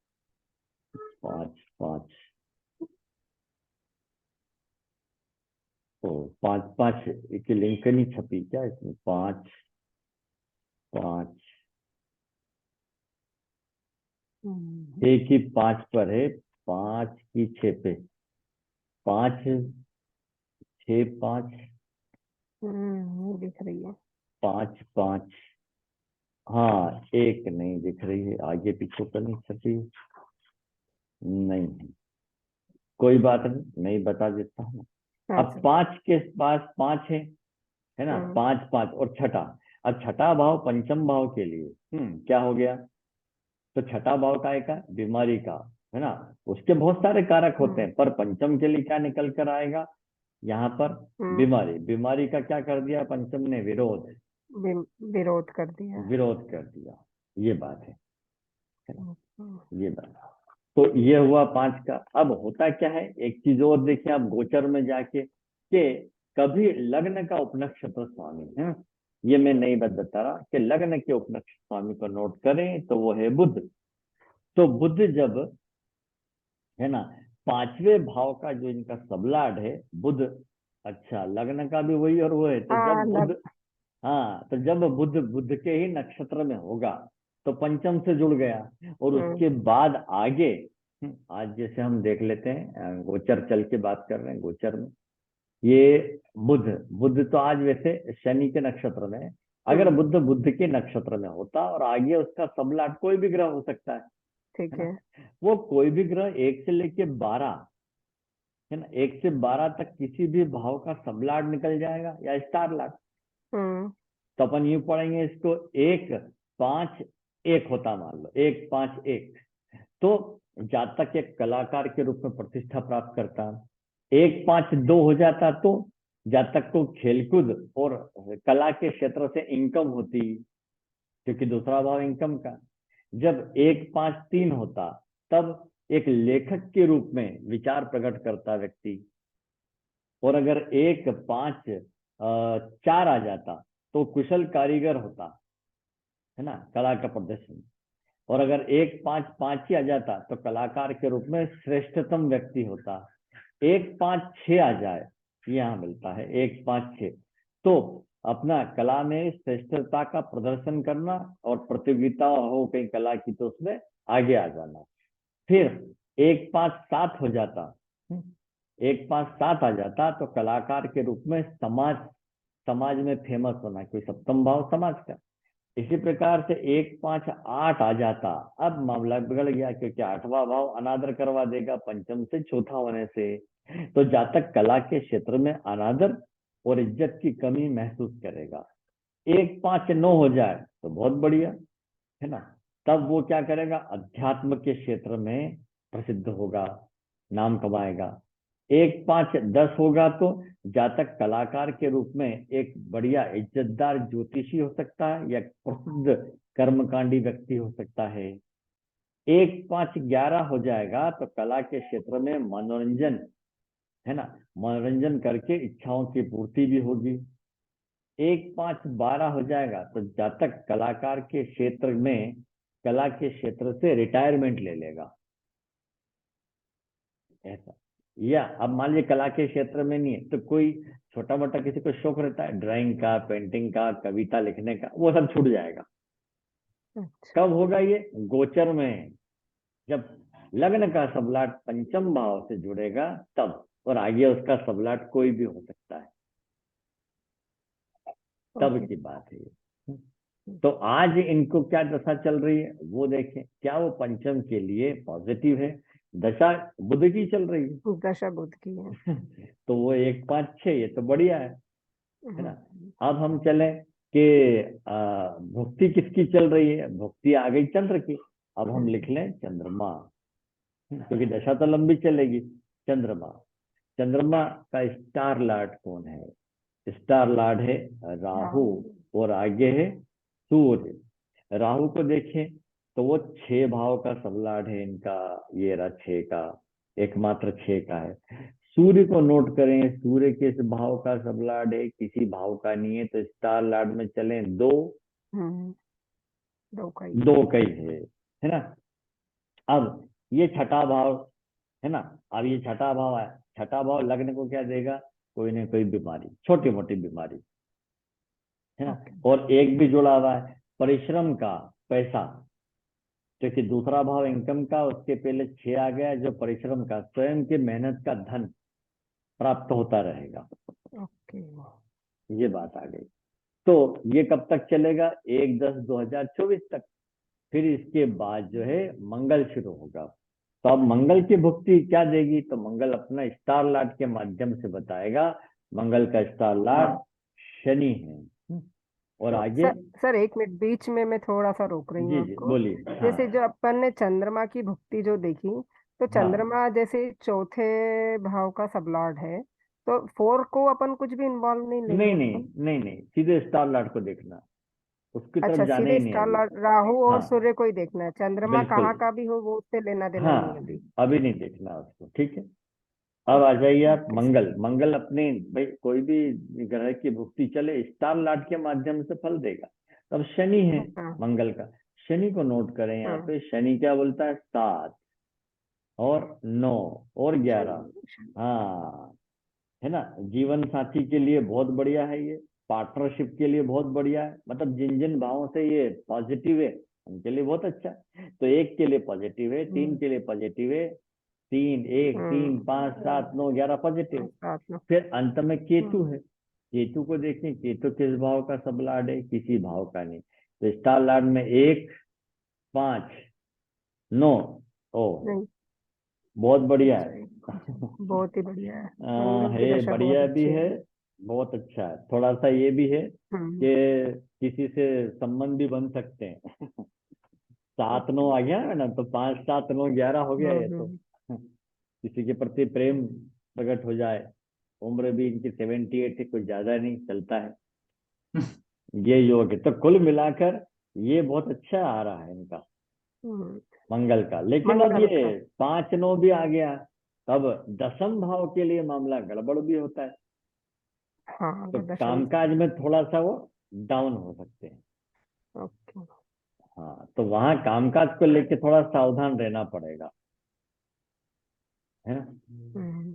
Speaker 1: 5, 5, तो 5, 5 की लिंक नहीं छपी क्या इसमें। 5, 5 एक ही 5 पर है, 5 की 6 पे। 5, 6, 5
Speaker 3: दिख रही है।
Speaker 1: 5, 5, हाँ, 1 नहीं दिख रही है, आगे पीछे तो नहीं छपी, नहीं है, कोई बात नहीं बता देता हूँ। अब 5 के पास 5 है ना। 5, 5 और छठा। अब छठा भाव पंचम भाव के लिए क्या हो गया। तो छठा भाव का एक बीमारी का, है ना। उसके बहुत सारे कारक होते हैं, पर पंचम के लिए क्या निकल कर आएगा यहाँ पर। बीमारी। बीमारी का क्या कर दिया पंचम ने, विरोध
Speaker 3: कर दिया।
Speaker 1: विरोध कर दिया, ये बात है ना? ये बात। तो ये हुआ 5 का। अब होता क्या है, एक चीज और देखिए आप गोचर में जाके, कि कभी लग्न का उपनक्षत्र स्वामी है, ये मैं नहीं बता रहा, कि लग्न के उपनक्षत्र स्वामी को नोट करें तो वो है बुध। तो बुध जब, है ना, 5वें भाव का जो इनका सबलाड है बुध, अच्छा लग्न का भी वही और वो है, तो जब बुध, हाँ, तो जब बुध बुध के ही नक्षत्र में होगा तो पंचम से जुड़ गया। और उसके बाद आगे आज जैसे हम देख लेते हैं, गोचर चल के बात कर रहे हैं, गोचर में ये बुध, बुध तो आज वैसे शनि के नक्षत्र में है। अगर बुध बुध के नक्षत्र में होता और आगे उसका सबलाट कोई भी ग्रह हो सकता है,
Speaker 3: ठीक है।
Speaker 1: वो कोई भी ग्रह 1 से लेके 12, है ना, 1 से 12 तक किसी भी भाव का सबलाट निकल जाएगा या स्टार लाट। तो अपन यूं पढ़ेंगे इसको, 1, 5, 1 होता मान लो, 1, 5, 1। तो जातक एक कलाकार के रूप में प्रतिष्ठा प्राप्त करता, 1, 5, 2 हो जाता तो जातक को खेलकूद और कला के क्षेत्र से इनकम होती, क्योंकि दूसरा भाव इनकम का। जब 1, 5, 3 होता तब एक लेखक के रूप में विचार प्रकट करता व्यक्ति। और अगर 1, 5, 4 आ जाता तो कुशल कारीगर होता, है ना, कला का प्रदर्शन। और अगर 1, 5, 5 ही आ जाता तो कलाकार के रूप में श्रेष्ठतम व्यक्ति होता। 1, 5, 6 आ जाए, यहाँ मिलता है 1, 5, 6, तो अपना कला में श्रेष्ठता का प्रदर्शन करना, और प्रतियोगिता हो कहीं कला की तो उसमें आगे आ जाना। फिर 1, 5, 7 हो जाता, 1, 5, 7 आ जाता तो कलाकार के रूप में समाज में फेमस होना, कोई सप्तम भाव समाज का। इसी प्रकार से 1, 5, 8 आ जाता, अब मामला बिगड़ गया, क्योंकि 8वां भाव अनादर करवा देगा पंचम से चौथा होने से। तो जातक कला के क्षेत्र में अनादर और इज्जत की कमी महसूस करेगा। 1, 5, 9 हो जाए तो बहुत बढ़िया, है ना, तब वो क्या करेगा, अध्यात्म के क्षेत्र में प्रसिद्ध होगा, नाम कमाएगा। 1 5 10 होगा तो जातक कलाकार के रूप में एक बढ़िया इज्जतदार ज्योतिषी हो सकता है या प्रसिद्ध कर्मकांडी व्यक्ति हो सकता है। 1 5 11 हो जाएगा तो कला के क्षेत्र में मनोरंजन, है ना, मनोरंजन करके इच्छाओं की पूर्ति भी होगी। 1 5 12 हो जाएगा तो जातक कलाकार के क्षेत्र में, कला के क्षेत्र से रिटायरमेंट ले लेगा, ऐसा। या अब मान लीजिए कला के क्षेत्र में नहीं है तो कोई छोटा मोटा किसी को शौक रहता है ड्राइंग का, पेंटिंग का, कविता लिखने का, वो सब छूट जाएगा।
Speaker 3: अच्छा।
Speaker 1: कब होगा ये? गोचर में, जब लग्न का सबलाट पंचम भाव से जुड़ेगा तब, और आगे उसका सबलाट कोई भी हो सकता है, तब
Speaker 3: ओके।
Speaker 1: की बात है ये। तो आज इनको क्या दशा चल रही है वो देखें, क्या वो पंचम के लिए पॉजिटिव है? दशा बुध की चल रही है
Speaker 3: दशा बुध की है।
Speaker 1: तो वो 1 5 6, ये तो बढ़िया है ना।
Speaker 3: हम्म,
Speaker 1: अब हम चले कि भुक्ति किसकी चल रही है? भुक्ति आ गई चंद्र की। अब हम लिख लें चंद्रमा, क्योंकि दशा तो लंबी चलेगी। चंद्रमा, चंद्रमा का स्टार लॉर्ड कौन है? स्टार लॉर्ड है राहु, और आगे है सूर्य। राहु को देखें तो वो 6 भाव का सबलॉर्ड है इनका, ये रहा 6 का, एकमात्र 6 का है। सूर्य को नोट करें, सूर्य किस भाव का सबलॉर्ड है? किसी भाव का नहीं है, तो स्टार लॉर्ड में चलें 2,
Speaker 3: हम्म, दो का ही।
Speaker 1: 2 का ही है ना। अब ये छठा भाव है ना, अब ये छठा भाव है, छठा भाव लग्न को क्या देगा? कोई ना कोई बीमारी, छोटी मोटी बीमारी, है ना।
Speaker 3: ओके।
Speaker 1: और एक भी जुड़ा हुआ है परिश्रम का, पैसा, क्योंकि दूसरा भाव इनकम का, उसके पहले 6 आ गया, जो परिश्रम का, स्वयं की मेहनत का धन प्राप्त होता रहेगा,
Speaker 3: ओके।
Speaker 1: ये बात आ गई। तो ये कब तक चलेगा? 1/10/2024 तक। फिर इसके बाद जो है मंगल शुरू होगा। तो अब मंगल की भुक्ति क्या देगी? तो मंगल अपना स्टार लॉर्ड के माध्यम से बताएगा। मंगल का स्टार लॉर्ड शनि है। और
Speaker 3: तो
Speaker 1: आगे,
Speaker 3: सर 1 मिनट, बीच में मैं थोड़ा सा रोक रही हूँ
Speaker 1: जी जी
Speaker 3: आपको।
Speaker 1: बोलिए। हाँ
Speaker 3: जैसे जो अपन ने चंद्रमा की भुक्ति जो देखी, तो
Speaker 1: हाँ,
Speaker 3: चंद्रमा जैसे चौथे भाव का सबलॉर्ड है, तो 4 को अपन कुछ भी इन्वॉल्व नहीं
Speaker 1: नहीं
Speaker 3: लेंगे
Speaker 1: नहीं
Speaker 3: अपन।
Speaker 1: नहीं नहीं, सीधे स्टार लॉर्ड को देखना, उसकी
Speaker 3: अच्छा,
Speaker 1: तरफ जाना
Speaker 3: सीधे
Speaker 1: ही नहीं
Speaker 3: स्टार
Speaker 1: अभी।
Speaker 3: लॉर्ड राहु और
Speaker 1: हाँ
Speaker 3: सूर्य को ही देखना है, चंद्रमा
Speaker 1: बिल्कुल,
Speaker 3: कहाँ का भी हो वो उससे लेना देना नहीं है
Speaker 1: हाँ
Speaker 3: अभी।
Speaker 1: अभी नहीं देखना उसको, ठीक है। अब आ जाइए आप
Speaker 3: ओके सर।
Speaker 1: मंगल। मंगल अपने, भाई कोई भी ग्रह की भुक्ति चले स्टार लॉर्ड के माध्यम से फल देगा। अब शनि है
Speaker 3: हाँ।
Speaker 1: मंगल का, शनि को नोट करें यहाँ
Speaker 3: हाँ।
Speaker 1: पे। शनि क्या बोलता है? 7 और 9 और 11।
Speaker 3: शनि।
Speaker 1: हाँ, है ना। जीवन साथी के लिए बहुत बढ़िया है ये, पार्टनरशिप के लिए बहुत बढ़िया है, मतलब जिन जिन भावों से ये पॉजिटिव है उनके लिए बहुत अच्छा है। तो 1 के लिए पॉजिटिव है, 3
Speaker 3: हम्म।
Speaker 1: के लिए पॉजिटिव है, 3 1 3 5 7 9 11 पॉजिटिव।
Speaker 3: साथ में।
Speaker 1: फिर अंत में केतु
Speaker 3: हम्म,
Speaker 1: है। केतु को देखें, केतु किस भाव का सब लॉर्ड है? किसी भाव का नहीं। तो स्टार लॉर्ड में 1 5 9, ओ
Speaker 3: नहीं
Speaker 1: बहुत बढ़िया है
Speaker 3: सही। बहुत ही बढ़िया है। मंगल की
Speaker 1: है,
Speaker 3: दशा बहुत
Speaker 1: बढ़िया भी
Speaker 3: अच्छी है।
Speaker 1: है, बहुत अच्छा है। थोड़ा सा ये भी है
Speaker 3: हम्म।
Speaker 1: कि किसी से संबंध भी बन सकते हैं 7 9
Speaker 3: ओके।
Speaker 1: आ गया है ना, तो 5 7 9 11 हो गया ये तो
Speaker 3: हम्म।
Speaker 1: किसी के प्रति प्रेम प्रकट हो जाए। उम्र भी इनकी 78 है, कुछ ज्यादा नहीं, चलता है ये योग है। तो कुल मिलाकर ये बहुत अच्छा आ रहा है इनका
Speaker 3: हम्म,
Speaker 1: मंगल का। लेकिन अब
Speaker 3: मंगल
Speaker 1: ये
Speaker 3: का।
Speaker 1: 5 9 भी आ गया, तब दसम भाव के लिए मामला गड़बड़ भी होता है।
Speaker 3: हाँ,
Speaker 1: तो
Speaker 3: अगर दशम।
Speaker 1: कामकाज में थोड़ा सा वो डाउन हो सकते हैं।
Speaker 3: ओके।
Speaker 1: हाँ, तो वहां कामकाज को लेके थोड़ा सावधान रहना पड़ेगा, है ना।
Speaker 3: हम्म।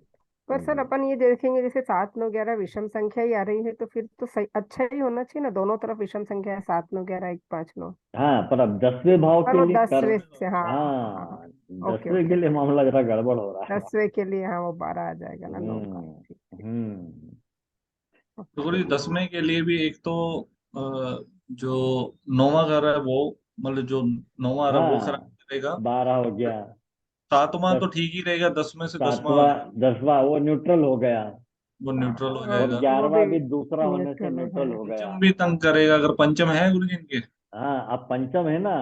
Speaker 3: पर सर
Speaker 1: जी
Speaker 3: अपन ये देखेंगे, जैसे 7 9 11 विषम संख्या ही आ रही है, तो फिर तो सही अच्छा ही होना चाहिए ना, दोनों तरफ विषम संख्या है, 7 9 11 1 5 9।
Speaker 1: हाँ, पर अब 10वें भाव
Speaker 3: पर
Speaker 1: के
Speaker 3: वो
Speaker 1: लिए कर,
Speaker 3: 10वें से, हाँ हाँ हाँ हाँ।
Speaker 1: हाँ
Speaker 3: ओके
Speaker 1: 10वें
Speaker 3: ओके
Speaker 1: के लिए
Speaker 3: ओके।
Speaker 1: मामला जरा गड़बड़ हो रहा है।
Speaker 3: 10वें के लिए हाँ वो 12 आ जाएगा ना, 9 का।
Speaker 1: हम्म
Speaker 3: ठीक ठीक।
Speaker 1: हम्म।
Speaker 4: तो
Speaker 3: ओके।
Speaker 4: गुरु जी 10वें के लिए भी एक तो जो नौवां घर है वो, मतलब जो नौवां घर है वो खराब
Speaker 1: हाँ,
Speaker 4: रहेगा।
Speaker 1: 12 हो गया,
Speaker 4: सातवां तो
Speaker 1: 10
Speaker 4: ठीक ही रहेगा, 10वें से 10वां आ
Speaker 1: 7वां
Speaker 4: जाएगा,
Speaker 1: 10वां वो न्यूट्रल हो गया,
Speaker 4: वो न्यूट्रल हो
Speaker 1: और
Speaker 4: जाएगा।
Speaker 3: वो भी
Speaker 1: 11वां भी दूसरा होने से
Speaker 3: न्यूट्रल है।
Speaker 1: न्यूट्रल हो गया।
Speaker 4: पंचम भी तंग करेगा, अगर पंचम है गुरु जी इनके।
Speaker 1: हाँ, अब पंचम है ना,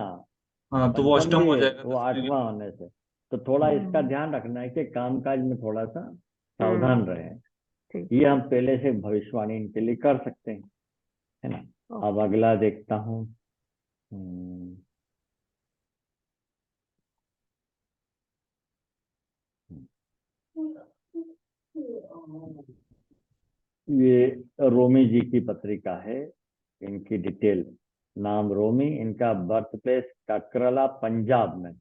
Speaker 4: हाँ तो वो
Speaker 1: पंचम
Speaker 4: अष्टम
Speaker 1: भी
Speaker 4: हो
Speaker 1: है
Speaker 4: जाएगा
Speaker 1: वो
Speaker 4: 10वें के
Speaker 1: 8वां
Speaker 4: लिए।
Speaker 1: होने से। तो थोड़ा इसका
Speaker 3: हम्म।
Speaker 1: ध्यान रखना है कि कामकाज में थोड़ा सा सावधान रहें।
Speaker 3: ठीक।
Speaker 1: ये हम पहले से भविष्यवाणी इनके लिए कर सकते हैं, है ना। अब अगला देखता हूँ। ये रोमी जी की पत्रिका है, इनकी डिटेल। नाम रोमी, इनका बर्थ प्लेस ककरला पंजाब में,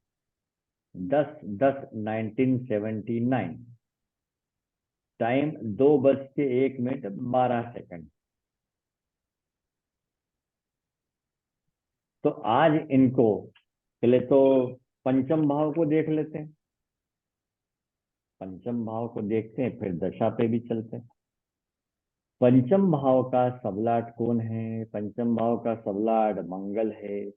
Speaker 1: 10/10/1979, टाइम 2:01:12। तो आज इनको पहले तो पंचम भाव को देख लेते हैं, पंचम भाव को देखते हैं, फिर दशा पे भी चलते हैं। पंचम भाव का सबलाट कौन है? पंचम भाव का सबलाट मंगल है।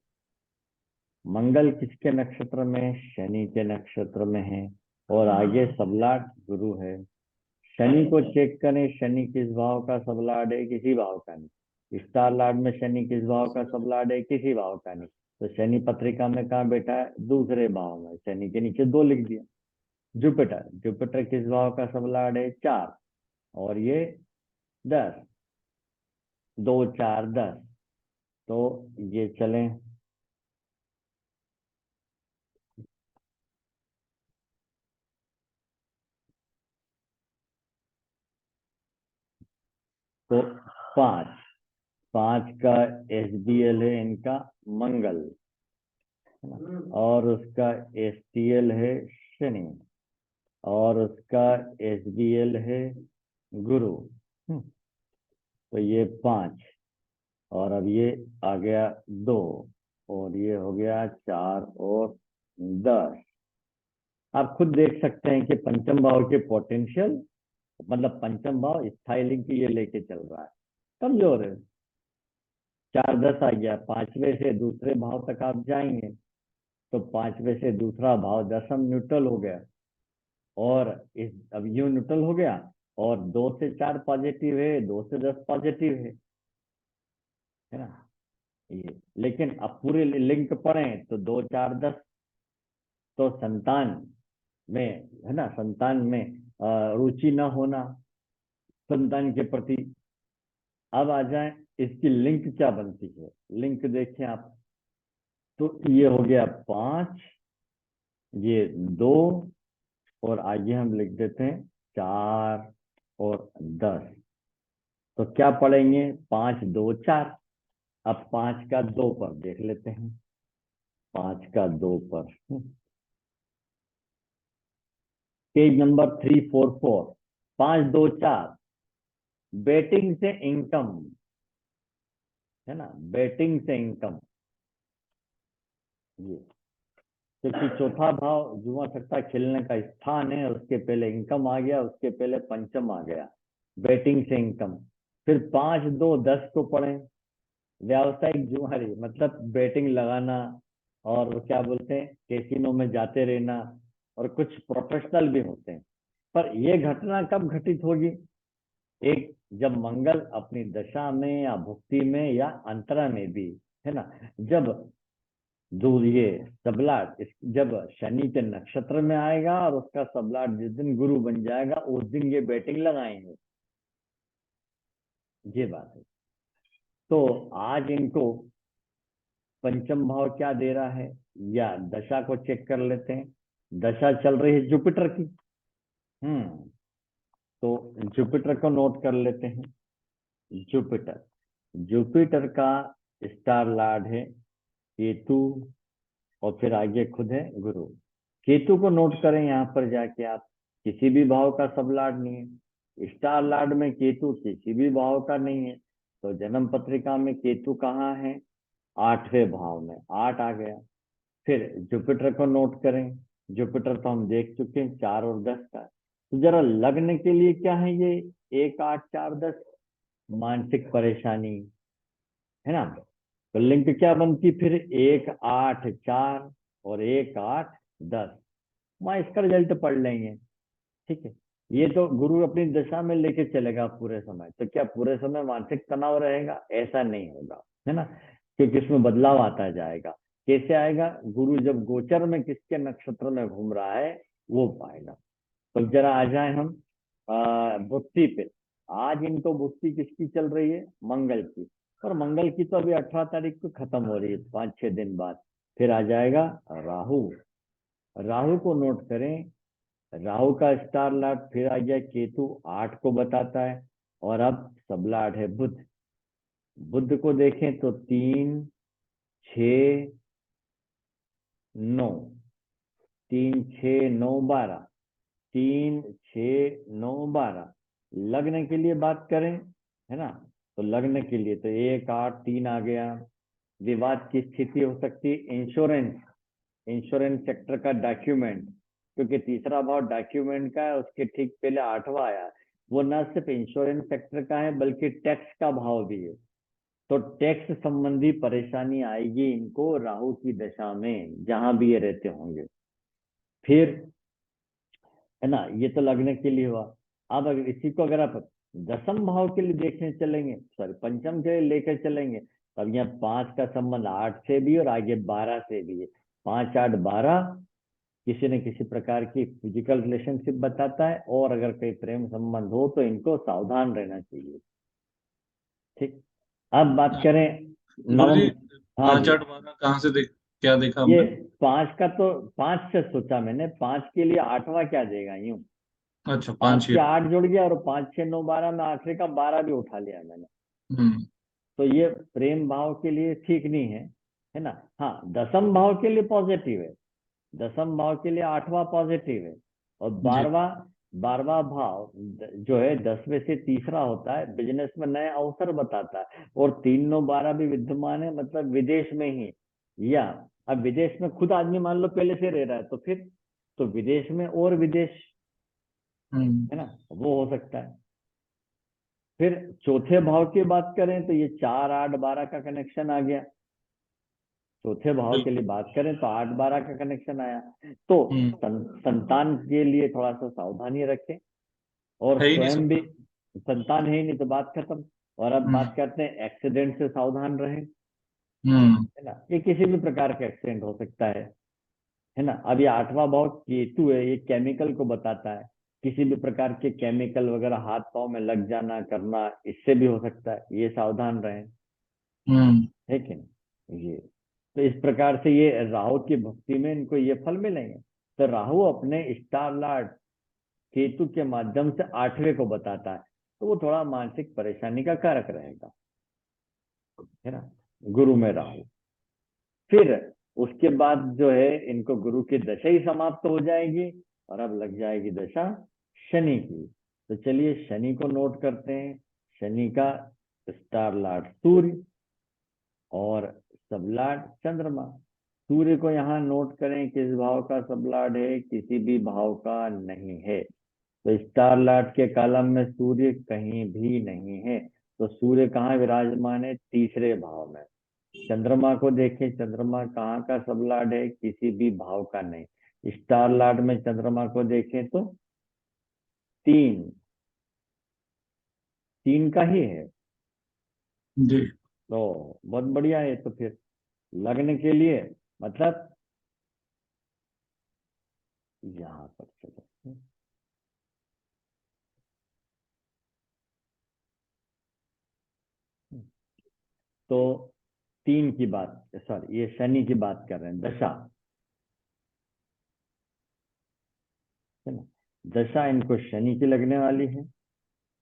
Speaker 1: मंगल किसके नक्षत्र में? शनि के नक्षत्र में है। और आगे सबलाट गुरु है। शनि को चेक करें, शनि किस भाव का सबलाट है? किसी भाव का नहीं। स्टार लार्ड में शनि किस भाव का सबलाट है? किसी भाव का नहीं। तो शनि पत्रिका में कहाँ बैठा है? दूसरे भाव में। शनि के नीचे 2 लिख दिया। जुपिटर, जुपिटर किस भाव का सबलाट है? 4, और ये 10, 2 4 10। तो ये चलें, तो 5 5 का SBL है इनका मंगल, है ना, और उसका STL है शनि, और उसका SBL है गुरु। तो ये 5, और अब ये आ गया 2, और ये हो गया 4 और 10। आप खुद देख सकते हैं कि पंचम भाव के पोटेंशियल, मतलब पंचम भाव स्थायी लिंक ये लेके चल रहा है, कमजोर है। 4 10 आ गया, 5वें से दूसरे भाव तक आप जाएंगे तो 5वें से दूसरा भाव दशम न्यूट्रल हो गया, और इस अब यूं न्यूट्रल हो गया, और 2 से 4 पॉजिटिव है, 2 से 10 पॉजिटिव है ना। ये लेकिन अब पूरे लिंक पढ़ें तो 2 4 10, तो संतान में, है ना, संतान में रुचि न होना, संतान के प्रति। अब आ जाए इसकी लिंक क्या बनती है, लिंक देखें आप। तो ये हो गया 5, ये 2, और आगे हम लिख देते हैं 4 और 10। तो क्या पढ़ेंगे? 5 2 4। अब 5 का 2 पर देख लेते हैं, 5 का 2 पर पेज नंबर 344, 5 2 4, बेटिंग से इनकम, है ना, बेटिंग से इनकम। ये क्योंकि चौथा भाव जुआ सट्टा खेलने का स्थान है, उसके पहले इनकम आ गया, उसके पहले पंचम आ गया, बेटिंग से इनकम। फिर 5 2 10 को पढ़ें, व्यावसायिक जुआरी, मतलब बेटिंग लगाना, और वो क्या बोलते हैं, कैसीनो में जाते रहना, और कुछ प्रोफेशनल भी होते हैं। पर यह घटना कब घटित होगी? एक जब मंगल अपनी दशा में या भुक्ति में या अंतरा में भी, है ना, जब दूर ये सबलाट जब शनि के नक्षत्र में आएगा, और उसका सबलाट जिस दिन गुरु बन जाएगा उस दिन ये बैटिंग लगाएंगे। ये बात है। तो आज इनको पंचम भाव क्या दे रहा है, या दशा को चेक कर लेते हैं। दशा चल रही है जुपिटर की। तो जुपिटर को नोट कर लेते हैं। जुपिटर, जुपिटर का स्टार लॉर्ड है केतु, और फिर आगे खुद है गुरु। केतु को नोट करें यहाँ पर जाके आप, किसी भी भाव का सब लॉर्ड नहीं है। स्टार लॉर्ड में केतु किसी भी भाव का नहीं है, तो जन्म पत्रिका में केतु कहाँ है? 8वें भाव में, 8 आ गया। फिर जुपिटर को नोट करें, जुपिटर तो हम देख चुके हैं 4 और 10 का। तो जरा लग्न के लिए क्या है ये 1 8 4 10? मानसिक परेशानी, है ना। तो लिंक क्या बनती फिर? 1 8 4 और 1 8 10। वहां इसका रिजल्ट पढ़ लेंगे, ठीक है। ये तो गुरु अपनी दशा में लेके चलेगा पूरे समय, तो क्या पूरे समय मानसिक तनाव रहेगा? ऐसा नहीं होगा, है ना, क्योंकि इसमें बदलाव आता जाएगा। कैसे आएगा? गुरु जब गोचर में किसके नक्षत्र में घूम रहा है वो पाएगा। तो जरा आ जाए हम बुद्धि पे। आज इनको बुद्धि किसकी चल रही है? मंगल की। और मंगल की तो अभी 18 तारीख को खत्म हो रही है, 5-6 दिन बाद फिर आ जाएगा राहु। राहु को नोट करें, राहु का स्टार लॉर्ड फिर आ गया केतु, 8 को बताता है। और अब सब लॉर्ड है बुध। बुध को देखें तो 3, 6, 9, 3, 6, 9, 12, 3, 6, 9, 12। लग्न के लिए बात करें, है ना, तो लग्न के लिए तो 1, 8, 3 आ गया। विवाद की स्थिति हो सकती है, इंश्योरेंस सेक्टर का डॉक्यूमेंट, क्योंकि तीसरा भाव डॉक्यूमेंट का है, उसके ठीक पहले 8वां आया। वो न सिर्फ इंश्योरेंस सेक्टर का है बल्कि टैक्स का भाव भी है। तो टैक्स संबंधी परेशानी आएगी इनको राहु की दशा में, जहां भी ये रहते होंगे। फिर, है ना, ये तो लगने के लिए हुआ। अब अगर इसी को अगर आप दसम भाव के लिए देखने चलेंगे, सॉरी पंचम के लिए लेकर चलेंगे, तब यहाँ 5 का संबंध 8 से भी और आगे 12 से भी है। 5, 8, 12 किसी न किसी प्रकार की फिजिकल रिलेशनशिप बताता है। और अगर कोई प्रेम संबंध हो तो इनको सावधान रहना चाहिए। ठीक। अब बात करें
Speaker 4: गुरु
Speaker 1: नवम।
Speaker 4: जी,
Speaker 1: हाँ
Speaker 4: 5,
Speaker 1: जी।
Speaker 4: 8, 12 कहाँ से देख, क्या देखा
Speaker 1: ये
Speaker 4: हमने?
Speaker 1: 5 का तो 5 से सोचा मैंने, 5 के लिए 8वां क्या देगा यूं।
Speaker 4: अच्छा,
Speaker 1: 5
Speaker 4: 5
Speaker 1: से
Speaker 4: ये।
Speaker 1: 8 जुड़ गया और 5, 6, 9, 12 में आखिरी का 12 भी उठा लिया मैंने।
Speaker 4: हम्म।
Speaker 1: तो ये प्रेम भाव के लिए ठीक नहीं है ना। हाँ, दसम भाव के लिए पॉजिटिव है। दसम भाव के लिए 8वां पॉजिटिव है। और
Speaker 4: जी।
Speaker 1: 12वां भाव जो है 10वें से तीसरा होता है, बिजनेस में नए अवसर बताता है। और 3, 9, 12 भी विद्यमान है, मतलब विदेश में ही। या अब विदेश में खुद आदमी मान लो पहले से रह रहा है तो फिर तो विदेश में और विदेश,
Speaker 4: हम्म।
Speaker 1: है ना, वो हो सकता है। फिर चौथे भाव की बात करें तो ये 4, 8, 12 का कनेक्शन आ गया। चौथे भाव के
Speaker 4: बिल्कुल।
Speaker 1: लिए बात करें तो 8, 12 का कनेक्शन आया। तो
Speaker 4: हम्म।
Speaker 1: संतान के लिए थोड़ा सा सावधानी रखें। और
Speaker 4: है ही नहीं
Speaker 1: स्वयं भी,
Speaker 4: सकता।
Speaker 1: संतान है ही नहीं तो बात खत्म। और अब
Speaker 4: हम्म।
Speaker 1: बात करते हैं एक्सीडेंट से सावधान रहें,
Speaker 4: हम्म।
Speaker 1: है ना। ये किसी भी प्रकार का एक्सीडेंट हो सकता है ना। अब ये 8वां भाव केतु है, ये केमिकल को बताता है। किसी भी प्रकार के केमिकल वगैरह हाथ पांव में लग जाना करना, इससे भी हो सकता है, ये सावधान रहें।
Speaker 4: हम्म।
Speaker 1: है कि नहीं ये। तो इस प्रकार से ये राहु की भक्ति में इनको ये फल मिलेंगे। तो राहु अपने स्टार लॉर्ड केतु के माध्यम से 8वें को बताता है, तो वो थोड़ा मानसिक परेशानी का कारक रहेगा, है ना, गुरु में राहु। फिर उसके बाद जो है इनको गुरु की दशा ही समाप्त हो जाएगी और अब लग जाएगी दशा शनि की। तो चलिए शनि को नोट करते हैं। शनि का स्टार लॉर्ड सूर्य और सबलॉर्ड चंद्रमा। सूर्य को यहाँ नोट करें, किस भाव का सबलॉर्ड है? किसी भी भाव का नहीं है। तो स्टार लॉर्ड के कॉलम में सूर्य कहीं भी नहीं है। तो सूर्य कहाँ विराजमान है? तीसरे भाव में। चंद्रमा को देखें, चंद्रमा कहाँ का सबलॉर्ड है? किसी भी भाव का नहीं। स्टार लॉर्ड में चंद्रमा को देखें तो 3, 3 का ही है।
Speaker 4: जी।
Speaker 1: तो बहुत बढ़िया है। तो फिर लग्न के लिए मतलब यहाँ पर चलो, तो 3 की बात, सॉरी ये शनि की बात कर रहे हैं, दशा, है ना। दशा इनको शनि की लगने वाली है।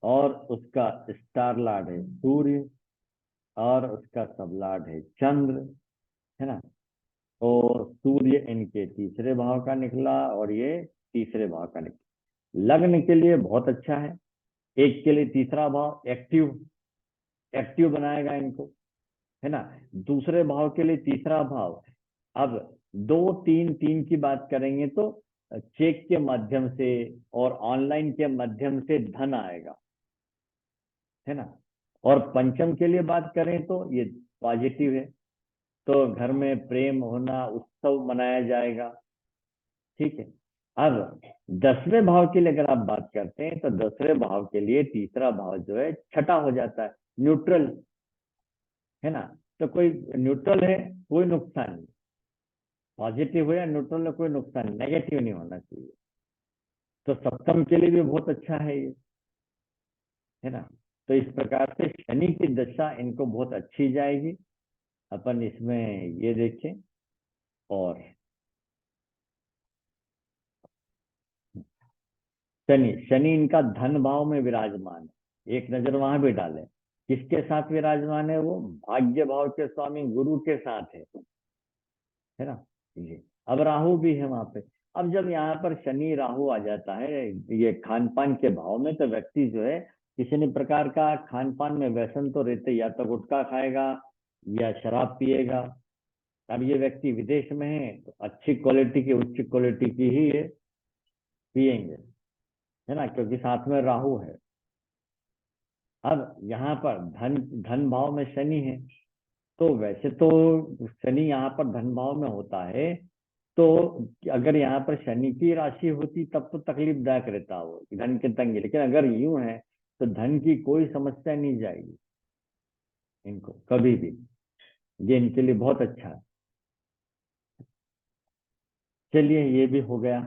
Speaker 1: और उसका स्टार लॉर्ड है सूर्य और उसका सब लॉर्ड है चंद्र, है ना। तो सूर्य इनके तीसरे भाव का निकला और ये तीसरे भाव का निकला। लग्न के लिए बहुत अच्छा है। एक के लिए तीसरा भाव एक्टिव, एक्टिव बनाएगा इनको, है ना। दूसरे भाव के लिए तीसरा भाव। अब 2, 3, 3 की बात करेंगे तो चेक के माध्यम से और ऑनलाइन के माध्यम से धन आएगा, है ना। और पंचम के लिए बात करें तो ये पॉजिटिव है। तो घर में प्रेम होना, उत्सव मनाया जाएगा। ठीक है। अब 10वें भाव के लिए अगर आप बात करते हैं तो 10वें भाव के लिए तीसरा भाव जो है छठा हो जाता है, न्यूट्रल, है ना। तो कोई न्यूट्रल है, कोई नुकसान नहीं। पॉजिटिव हो या न्यूट्रल में कोई नुकसान, नेगेटिव नहीं होना चाहिए। तो सप्तम के लिए भी बहुत अच्छा है ये, है ना। तो इस प्रकार से शनि की दशा इनको बहुत अच्छी जाएगी। अपन इसमें ये देखें। और शनि शनि इनका धन भाव में विराजमान है, एक नजर वहां भी डालें। किसके साथ विराजमान है? वो भाग्य भाव के स्वामी गुरु के साथ है ना। ये अब राहु भी है वहां पे। अब जब यहाँ पर शनि राहु आ जाता है ये खान पान के भाव में, तो व्यक्ति जो है किसी न प्रकार का खान पान में व्यसन तो रहते, या तो गुटखा खाएगा या शराब पिएगा। अब ये व्यक्ति विदेश में है तो अच्छी क्वालिटी की, उच्च क्वालिटी की ही ये पिएंगे, है ना, क्योंकि साथ में राहु है। अब यहाँ पर धन धन भाव में शनि है, तो वैसे तो शनि यहाँ पर धन भाव में होता है, तो अगर यहाँ पर शनि की राशि होती तब तो तकलीफदायक रहता वो, धन की तंगी। लेकिन अगर यूं है तो धन की कोई समस्या नहीं जाएगी इनको कभी भी, ये इनके लिए बहुत अच्छा है। चलिए ये भी हो गया।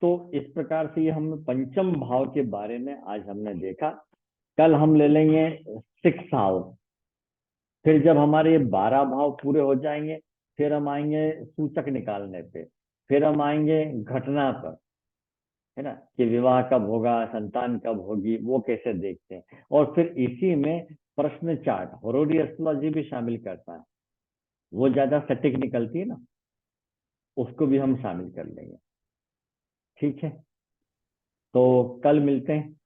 Speaker 1: तो इस प्रकार से ये हम पंचम भाव के बारे में आज हमने देखा। कल हम ले लेंगे 6 हाउस। फिर जब हमारे ये 12 भाव पूरे हो जाएंगे, फिर हम आएंगे सूचक निकालने पे, फिर हम आएंगे घटना पर, है ना, कि विवाह कब होगा, संतान कब होगी, वो कैसे देखते हैं। और फिर इसी में प्रश्न चार्ट, होरोडी एस्ट्रोलॉजी भी शामिल करता है, वो ज्यादा सटीक निकलती है ना, उसको भी हम शामिल कर लेंगे। ठीक है, तो कल मिलते हैं।